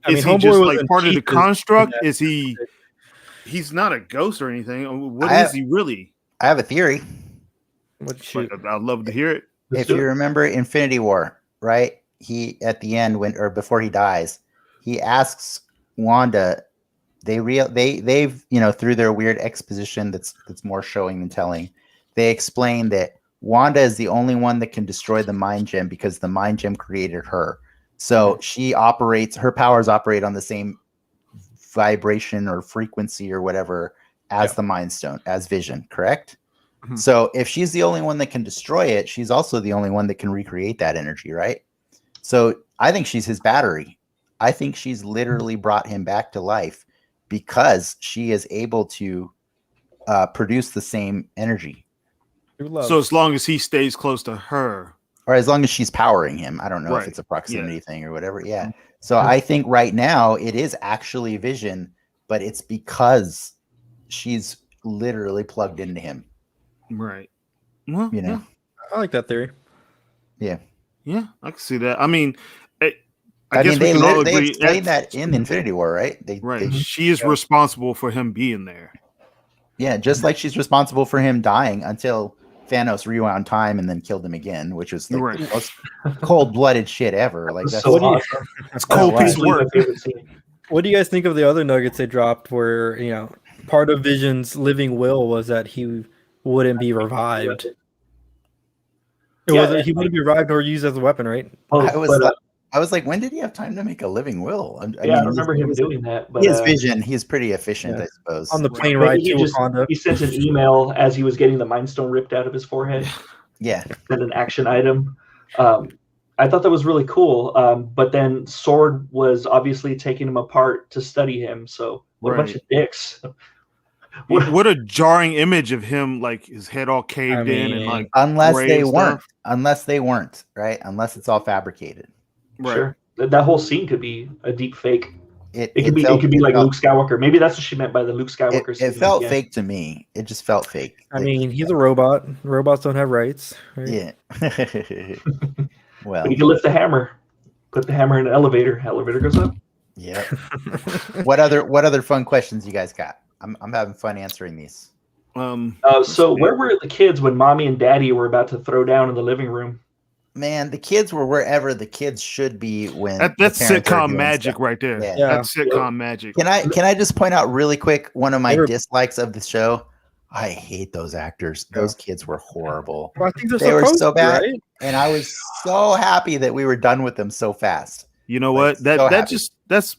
Is he just like part of the construct? Is he? He's not a ghost or anything. What is he really? I have a theory. I'd love to hear it. If you remember Infinity War, right? He at the end before he dies, he asks Wanda. They've through their weird exposition that's more showing than telling. They explain that Wanda is the only one that can destroy the Mind Gem because the Mind Gem created her. So her powers operate on the same vibration or frequency or whatever as the Mind Stone, as Vision, correct? Mm-hmm. So if she's the only one that can destroy it, she's also the only one that can recreate that energy, right? So I think she's his battery. I think she's literally brought him back to life because she is able to produce the same energy. True love. So as long as he stays close to her, or as long as she's powering him. I don't know if Right. it's a proximity thing or whatever. Yeah. Mm-hmm. So I think right now it is actually Vision, but it's because she's literally plugged into him. right? Well, You know. I like that theory. Yeah. yeah, I can see that. I mean, I I guess mean, we can all they agree. explained that in Infinity War, right? Right, They, she is responsible for him being there. yeah, just like she's responsible for him dying until Thanos rewound time and then killed him again, which was like the Right. most cold-blooded shit ever. Like that's so do you- awesome. It's cold Right. piece of Easily my work. favorite scene. What do you guys think of the other nuggets they dropped where, part of Vision's living will was that he wouldn't be revived? Yeah, Whether he wouldn't be revived or used as a weapon, right? Both, I was like, when did he have time to make a living will? I don't remember him doing that. But His Vision, he's pretty efficient, yeah. I suppose. On the plane maybe ride he to just- Wakanda. he sent an email as he was getting the Mind Stone ripped out of his forehead. Yeah. Sent an action item. I thought that was really cool. But then Sword was obviously taking him apart to study him. So what a bunch Right. of dicks. What a jarring image of him, like his head all caved in and mean, like Unless gray they and weren't. stuff. Unless they weren't, right? Unless it's all fabricated. Right. Sure. That whole scene could be a deep fake. It It could be like Luke Skywalker. Maybe that's what she meant by the Luke Skywalker scene. It felt Yeah. fake to me. It just felt fake. I mean, he's a robot. Robots don't have rights. Right? yeah. Well, But he can lift the hammer. Put the hammer in an elevator. Elevator goes up. yeah. What other fun questions you guys got? I'm having fun answering these. So where were the kids when Mommy and Daddy were about to throw down in the living room? Man, the kids were wherever the kids should be when That's the parents are sitcom doing magic stuff. right there. Yeah. That's sitcom magic. Can I just point out really quick one of my They were- dislikes of the show? I hate those actors. Those kids were horrible. Well, I think they're They were supposed so to, bad. right? And I was so happy that we were done with them so fast. You know Like, what? That so that happy. that's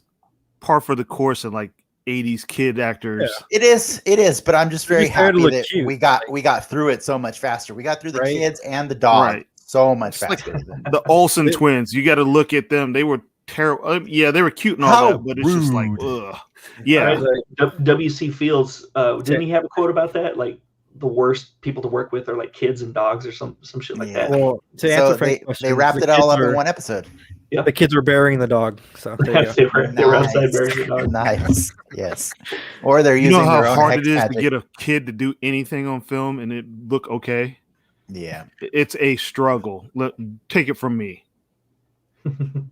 par for the course of like 80s kid actors. It is, but I'm just very just there to happy look that cute. we got through it so much faster. We got through the Right. kids and the dog Right. so much It's like faster. the Olsen twins. You got to look at them. They were terrible. Yeah, they were cute and all How that, but it's just like, rude. ugh. Yeah, W.C. Fields, didn't he have a quote about that? Like the worst people to work with are like kids and dogs or some shit like Yeah. that. Well, to So answer Frank's they question, wrapped the it all kids up in were- one episode. The kids were burying the dog. So there you go. they were outside burying the dog. Nice. Yes. Or they're you using know how their own hard hex it is magic. to get a kid to do anything on film and it look okay. Yeah. It's a struggle. Take it from me.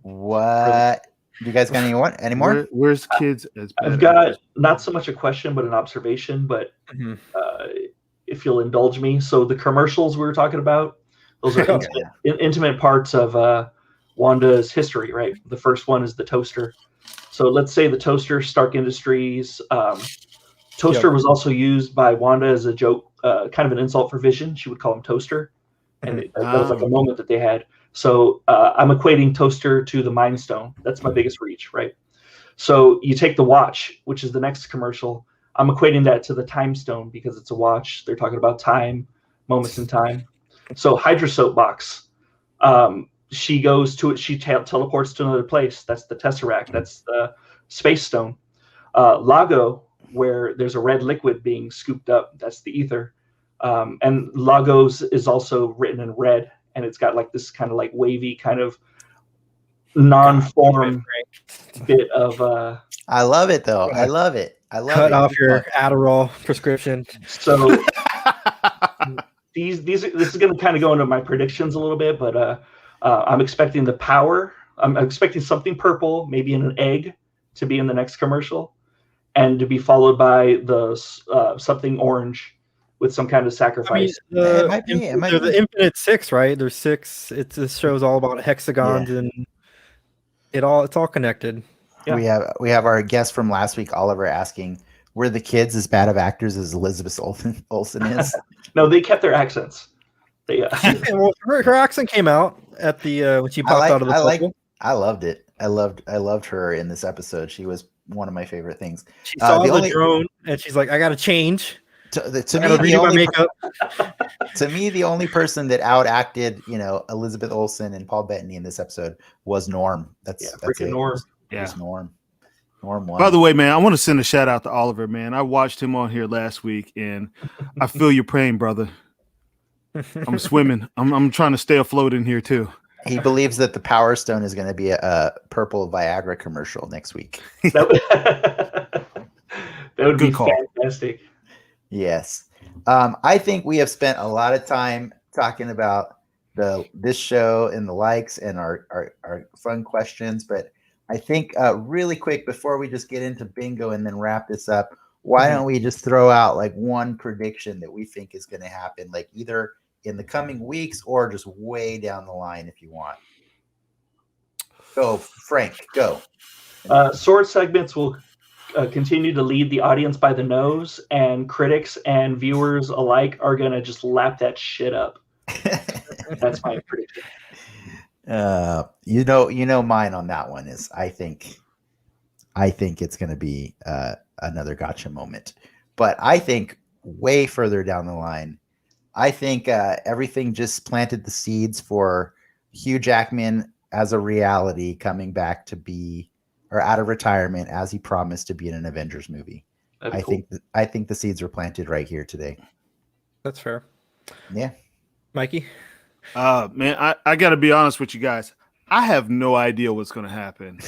What? Do you guys got any more? Where's kids as bad? I've got not so much a question, but an observation. But Mhm. if you'll indulge me, so the commercials we were talking about, those are Yeah. intimate parts of Wanda's history, right? The first one is the toaster. So let's say the toaster, Stark Industries. Toaster was also used by Wanda as a joke, kind of an insult for Vision. She would call him Toaster, and that was like a moment that they had. So I'm equating Toaster to the Mind Stone. That's my biggest reach, right? So you take the watch, which is the next commercial. I'm equating that to the Time Stone because it's a watch. They're talking about time, moments in time. So Hydra Soapbox. She goes to it. She teleports to another place. That's the Tesseract. That's the Space Stone. Lago, where there's a red liquid being scooped up. That's the ether. And Lagos is also written in red, and it's got like this kind of like wavy kind of non-form bit of. I love it though. I love it. I love Cut it. off your Adderall prescription. So this is going to kind of go into my predictions a little bit, but I'm expecting the power. I'm expecting something purple, maybe in an egg, to be in the next commercial, and to be followed by the something orange with some kind of sacrifice. It might be. They're the Infinite Six, right? There's six. This show's all about hexagons and it's all connected. Yeah. We have our guest from last week, Oliver, asking, were the kids as bad of actors as Elizabeth Olsen is? No, they kept their accents. They Well, her accent came out at the when she popped out of the puzzle. I loved it. I loved her in this episode. She was one of my favorite things. She saw the the only- drone and she's like, I gotta change. To I me, gotta redo my makeup. the only person that outacted, Elizabeth Olsen and Paul Bettany in this episode was Norm. That's freaking it. Norm. It was Norm. Norm won. By the way, man, I want to send a shout out to Oliver, man. I watched him on here last week, and I feel your pain, brother. I'm swimming. I'm trying to stay afloat in here too. He believes that the Power Stone is going to be a purple Viagra commercial next week. That would be Good call. fantastic. Yes. I think we have spent a lot of time talking about this show and the likes and our fun questions, but I think really quick before we just get into bingo and then wrap this up, why don't we just throw out like one prediction that we think is going to happen, like either in the coming weeks or just way down the line if you want. Go, Frank, go. Sword segments will continue to lead the audience by the nose, and critics and viewers alike are going to just lap that shit up. That's my prediction. You know mine on that one is I think it's going to be another gotcha moment, but I think way further down the line, I think everything just planted the seeds for Hugh Jackman as a reality coming back to be, or out of retirement as he promised to be in an Avengers movie. I think the seeds were planted right here today. That's fair. Yeah. Mikey? Man, I got to be honest with you guys. I have no idea what's going to happen.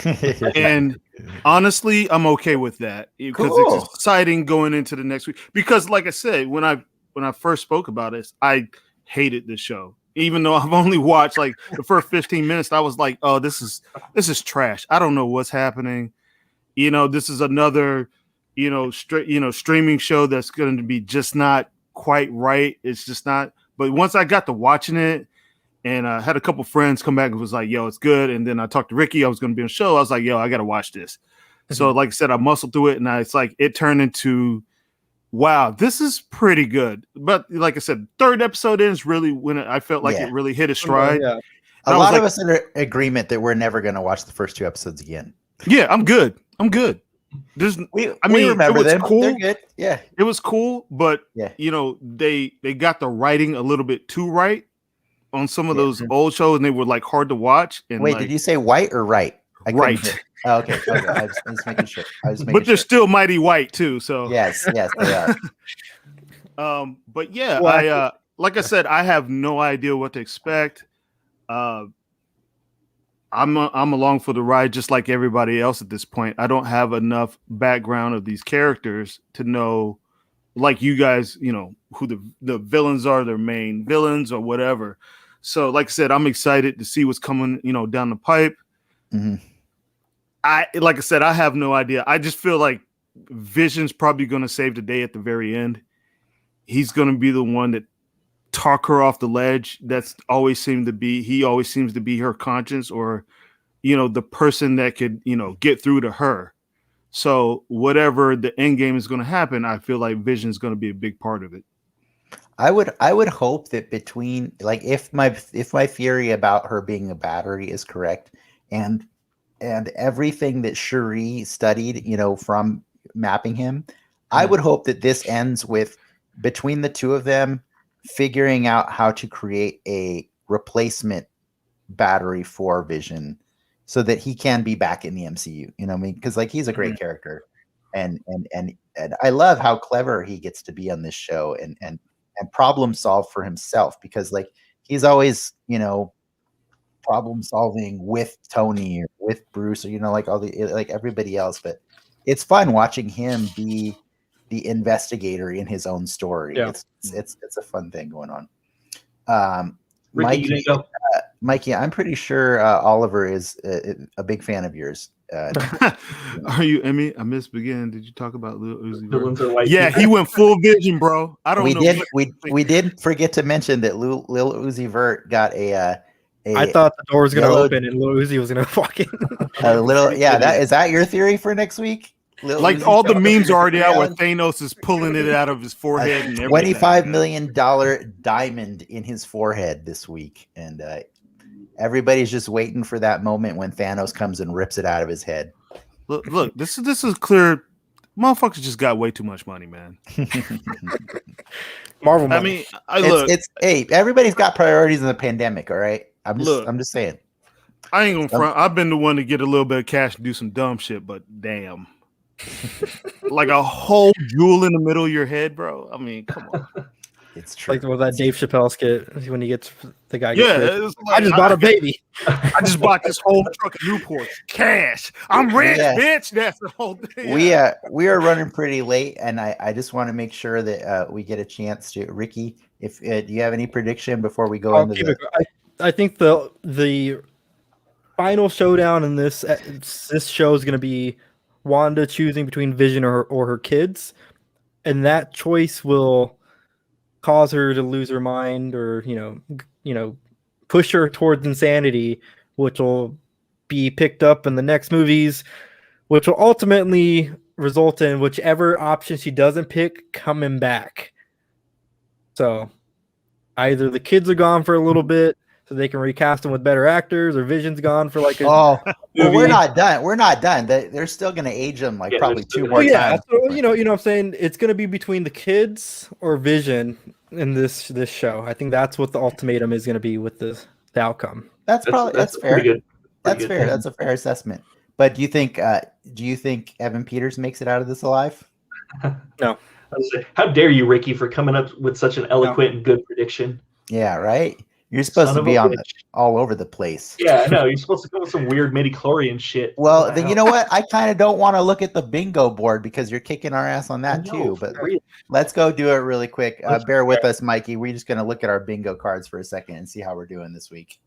And honestly, I'm okay with that because it's exciting going into the next week. Because like I said, when I first spoke about this, I hated this show. Even though I've only watched like the first 15 minutes, I was like, oh, this is trash. I don't know what's happening. This is another, streaming show that's going to be just not quite right. It's just not. But once I got to watching it, and I had a couple friends come back and was like, yo, it's good. And then I talked to Ricki. I was going to be on the show. I was like, yo, I got to watch this. So like I said, I muscled through it, and it's like it turned into, wow, this is pretty good. But like I said, third episode in is really when I felt like it really hit a stride. Yeah. A lot of us are in agreement that we're never going to watch the first two episodes again. Yeah, I'm good. We remember them. Cool. They're good. Yeah, it was cool, but they got the writing a little bit too right on some of those old shows, and they were like hard to watch. And wait, did you say white or right? Right. Oh, okay. I was making sure. But they're still mighty white too. So yes, they are. But yeah, I like I said, I have no idea what to expect. I'm along for the ride, just like everybody else at this point. I don't have enough background of these characters to know, like you guys, who the villains are, their main villains or whatever. So, like I said, I'm excited to see what's coming, down the pipe. Mm-hmm. Like I said, I have no idea. I just feel like Vision's probably going to save the day at the very end. He's going to be the one that talk her off the ledge. He always seems to be her conscience, or, the person that could, get through to her. So whatever the end game is going to happen, I feel like Vision is going to be a big part of it. I would hope that between, like, if my theory about her being a battery is correct, and everything that Cherie studied, from mapping him, I would hope that this ends with between the two of them figuring out how to create a replacement battery for Vision so that he can be back in the MCU. Because like he's a great character, and I love how clever he gets to be on this show and problem solve for himself, because like he's always, problem solving with Tony or with Bruce, or like all the like everybody else. But it's fun watching him be the investigator in his own story. Yeah. It's a fun thing going on. Ricki, Mikey, I'm pretty sure Oliver is a big fan of yours. Are you, Emmy? I missed beginning. Did you talk about Lil Uzi Vert? Yeah, he went full Vision, bro. I don't know. We did forget to mention that Lil Uzi Vert got a I thought the door was going to open and Lil Uzi was going to walk in. A little, yeah. Is that your theory for next week? Like Uzi, all the memes are already out where Thanos is pulling it out of his forehead and everything. $25 million diamond in his forehead this week, and everybody's just waiting for that moment when Thanos comes and rips it out of his head. Look, this is clear. Motherfuckers just got way too much money, man. Marvel money. I mean, hey, everybody's got priorities in the pandemic. All right, I'm just saying. I ain't gonna front. I've been the one to get a little bit of cash and do some dumb shit, but damn. Like a whole jewel in the middle of your head, bro. I mean, come on. It's true. Like with that Dave Chappelle skit when he gets the guy. Yeah, Gets rich. it's like, I just bought a baby. I just bought this whole truck of Newports. Cash. I'm rich, Yeah. bitch. That's the whole thing. We are running pretty late, and I just want to make sure that we get a chance to Ricki. If do you have any prediction before we go into the? I think the final showdown in this show is going to be Wanda choosing between Vision or her kids, and that choice will cause her to lose her mind, or push her towards insanity, which will be picked up in the next movies, which will ultimately result in whichever option she doesn't pick coming back. So either the kids are gone for a little bit so they can recast them with better actors, or Vision's gone for like a well, movie. we're not done. We're not done. They're still going to age them like probably two more times. So, you know what I'm saying? It's going to be between the kids or Vision in this show. I think that's what the ultimatum is going to be with the outcome. That's fair. Good. That's fair. That's a fair assessment. But do you think Evan Peters makes it out of this alive? No. How dare you, Ricki, for coming up with such an eloquent and good prediction? Yeah, right. You're supposed to be all over the place. Yeah, I know. You're supposed to come with some weird midichlorian shit. Well, then you know what? I kind of don't want to look at the bingo board because you're kicking our ass on that too. But let's go do it really quick. Bear with us, Mikey. We're just going to look at our bingo cards for a second and see how we're doing this week.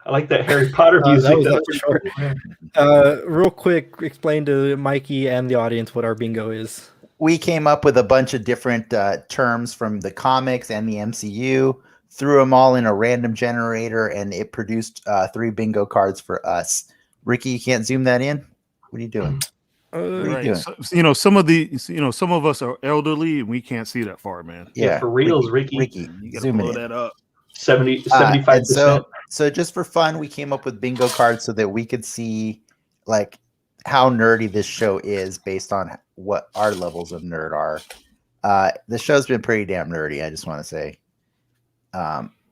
I like that Harry Potter music. That was short. Real quick, explain to Mikey and the audience what our bingo is. We came up with a bunch of different terms from the comics and the MCU, threw them all in a random generator, and it produced 3 bingo cards for us. Ricki, you can't zoom that in? What are you doing? Right. So, some of us are elderly and we can't see that far, man. Yeah, for reals, Ricki, you gotta blow that up. 75%. So just for fun, we came up with bingo cards so that we could see like how nerdy this show is based on what our levels of nerd are. The show's been pretty damn nerdy, I just want to say.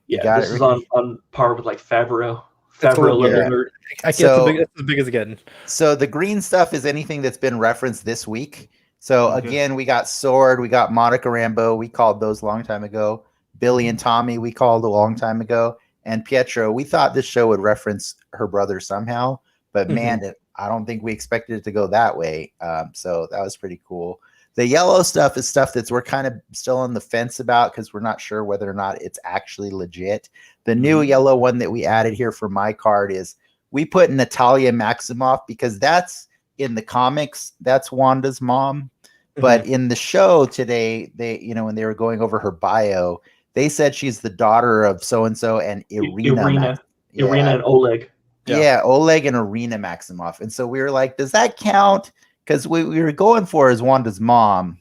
This is on par with like Favreau. Favreau level nerd. I guess it's as big as it's getting. So the green stuff is anything that's been referenced this week. So again, we got Sword, we got Monica Rambeau, we called those a long time ago. Billy and Tommy, we called a long time ago. And Pietro, we thought this show would reference her brother somehow, but man, I don't think we expected it to go that way. So that was pretty cool. The yellow stuff is stuff we're kind of still on the fence about because we're not sure whether or not it's actually legit. The new yellow one that we added here for my card is we put Natalia Maximoff because that's in the comics. That's Wanda's mom. But in the show today, when they were going over her bio, they said she's the daughter of so-and-so and Irina and Oleg. Yeah, Oleg and Irina Maximoff. And so we were like, does that count? Because we were going for is Wanda's mom,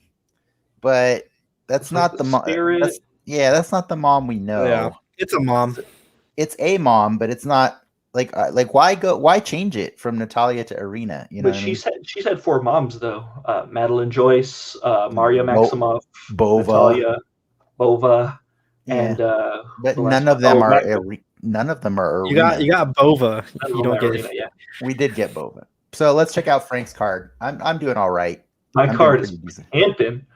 but that's not the mom. That's not the mom we know. Yeah, it's a mom. It's a mom, but it's not like why change it from Natalia to Irina? But she's had 4 moms though. Madeline Joyce, Maria Maximoff, Natalia, Bova, and but none of them are Irina. You got Bova. You don't get it. Yeah. We did get Bova. So let's check out Frank's card. I'm doing all right. My card is Anthem.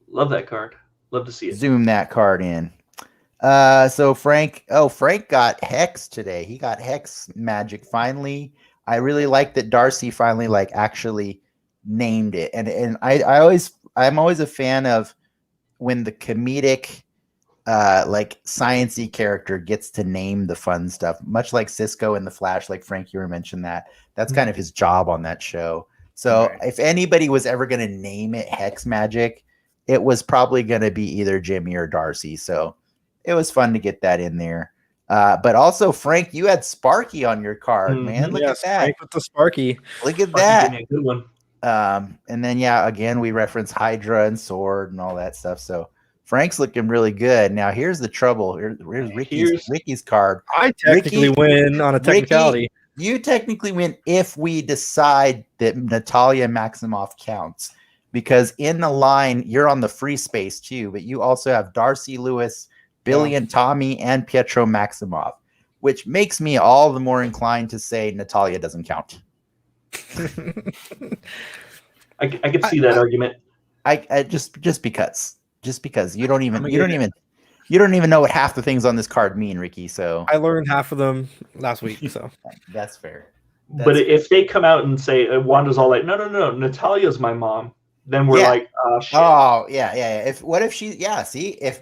Love that card. Love to see it. Zoom that card in. So Frank got Hex today. He got Hex magic finally. I really like that Darcy finally actually named it. And I'm always a fan of when the comedic sciencey character gets to name the fun stuff, much like Cisco in The Flash, like Frank, you were mentioned that's kind of his job on that show. So if anybody was ever going to name it Hex Magic, it was probably going to be either Jimmy or Darcy. So it was fun to get that in there. But also, Frank, you had Sparky on your card, man. Look at that. Frank with the Sparky. Look at that. A good one. And then, again, we reference Hydra and Sword and all that stuff. So Frank's looking really good. Now, here's the trouble. Here's Ricki's card. I technically win on a technicality. Ricki, you technically win if we decide that Natalia Maximoff counts. Because in the line, you're on the free space too, but you also have Darcy Lewis, Billy and Tommy, and Pietro Maximoff. which makes me all the more inclined to say Natalia doesn't count. I could see that argument. I just because you don't even know what half the things on this card mean, Ricki. So I learned half of them last week, so that's fair. But if they come out and say Wanda's all like, no, Natalia's my mom, then we're like, oh shit. Oh yeah. If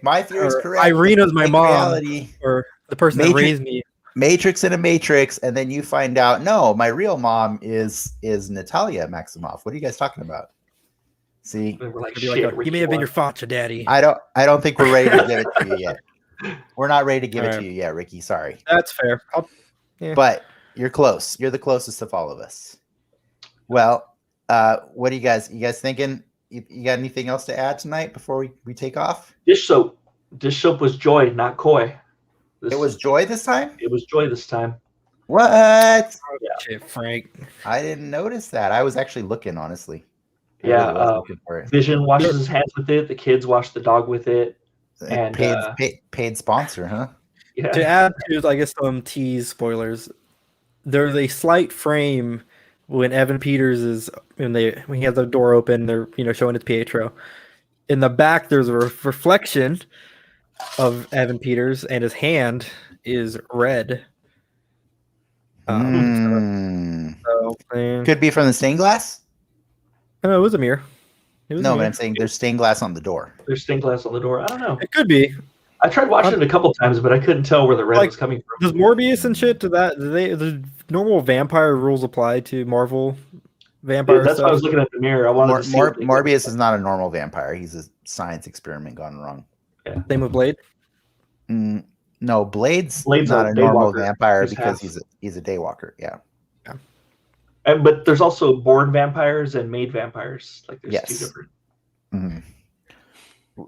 my theory is correct, Irina's my mom, or the person that raised me. Matrix in a Matrix, and then you find out, no, my real mom is Natalia Maximoff. What are you guys talking about? See, We're like, shit, you may have been your father, daddy. I don't think we're ready to give it to you yet. We're not ready to give it to you yet, Ricki. Sorry. That's fair. But you're close. You're the closest of all of us. Well, what do you guys thinking? You got anything else to add tonight before we take off? Dish soap was joy, not coy. It was joy this time? It was joy this time. What? Yeah. Shit, Frank. I didn't notice that. I was actually looking, honestly. Yeah. Vision washes his hands with it. The kids wash the dog with it. And paid sponsor, huh? Yeah. To add to, I guess, some tease spoilers, there's a slight frame when Evan Peters is when he has the door open, they're showing it to Pietro. In the back, there's a reflection of Evan Peters, and his hand is red. Could be from the stained glass. No, it was a mirror. But I'm saying there's stained glass on the door. There's stained glass on the door. I don't know. It could be. I tried watching it a couple times, but I couldn't tell where the red was coming from. Does Morbius and shit to that? Do the normal vampire rules apply to Marvel vampire? That's why I was looking at the mirror. I wanted to see Morbius is not a normal vampire. He's a science experiment gone wrong. Yeah. Same with Blade. No, Blade's not a normal vampire because he's a daywalker. Yeah. But there's also born vampires and made vampires. Like there's two different. Mm-hmm.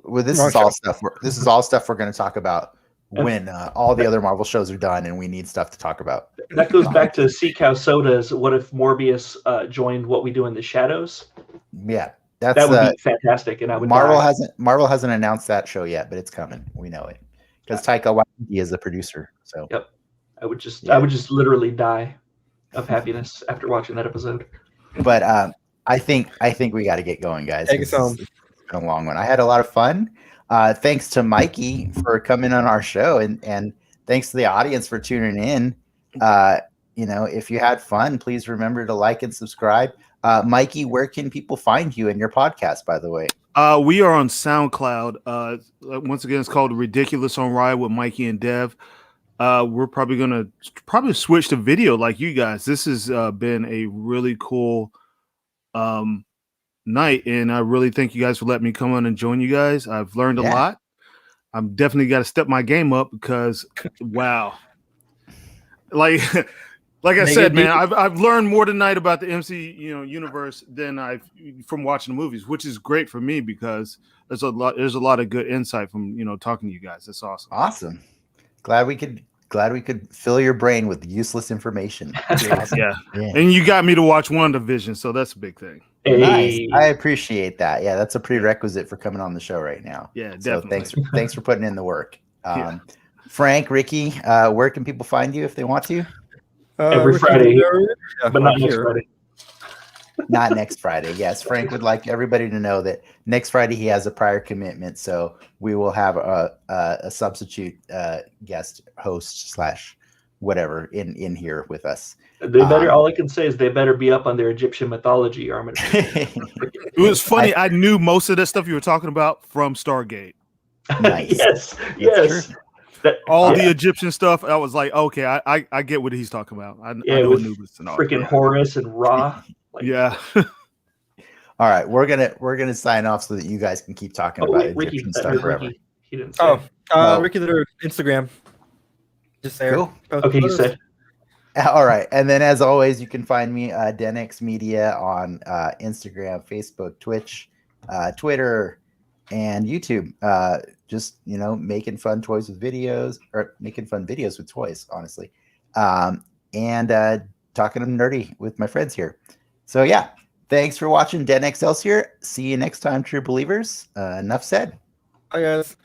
Well, this is all stuff we're going to talk about when all the other Marvel shows are done and we need stuff to talk about. That goes back to Sea Cow Soda's. What if Morbius joined What We Do in the Shadows? Yeah, that would be fantastic. And I would. Marvel hasn't announced that show yet, but it's coming. We know it because Taika Waititi is the producer. So yep, I would just literally die of happiness after watching that episode. But I think we got to get going, guys. Take us home. It's been a long one. I had a lot of fun. Thanks to Mikey for coming on our show, and thanks to the audience for tuning in. If you had fun, please remember to like and subscribe. Mikey, where can people find you and your podcast, by the way? We are on SoundCloud. Once again, it's called Ridiculous on Ride with Mikey and Dev. We're probably going to switch to video like you guys. This has been a really cool night, and I really thank you guys for letting me come on and join you guys. I've learned a lot. I'm definitely got to step my game up because wow. Like I said, man, I've learned more tonight about the MC universe than from watching the movies, which is great for me because there's a lot of good insight from talking to you guys. That's awesome. Awesome. Glad we could fill your brain with useless information. Awesome. Yeah. And you got me to watch WandaVision, so that's a big thing. Hey. Nice. I appreciate that. Yeah, that's a prerequisite for coming on the show right now. Yeah, definitely. So thanks for putting in the work. Frank, Ricki, where can people find you if they want to? Every Friday, but not next Friday. Not next Friday. Yes, Frank would like everybody to know that next Friday he has a prior commitment, so we will have a substitute guest host / whatever in here with us. They better. All I can say is they better be up on their Egyptian mythology, Armin. It was funny. I knew most of that stuff you were talking about from Stargate. Nice. yes. The Egyptian stuff. I was like, okay, I get what he's talking about. I know Anubis and all. Freaking Horus and Ra. Yeah. All right, we're gonna sign off so that you guys can keep talking about Egyptian stuff forever. Ricki. He didn't say. Ricki, their Instagram. Just there. Cool. Okay, you said. All right, and then as always, you can find me Denix Media on Instagram, Facebook, Twitch, Twitter, and YouTube. Just making fun toys with videos, or making fun videos with toys, honestly, and talking nerdy with my friends here. So yeah, thanks for watching Den Excelsior. See you next time, true believers. Enough said. Bye, guys.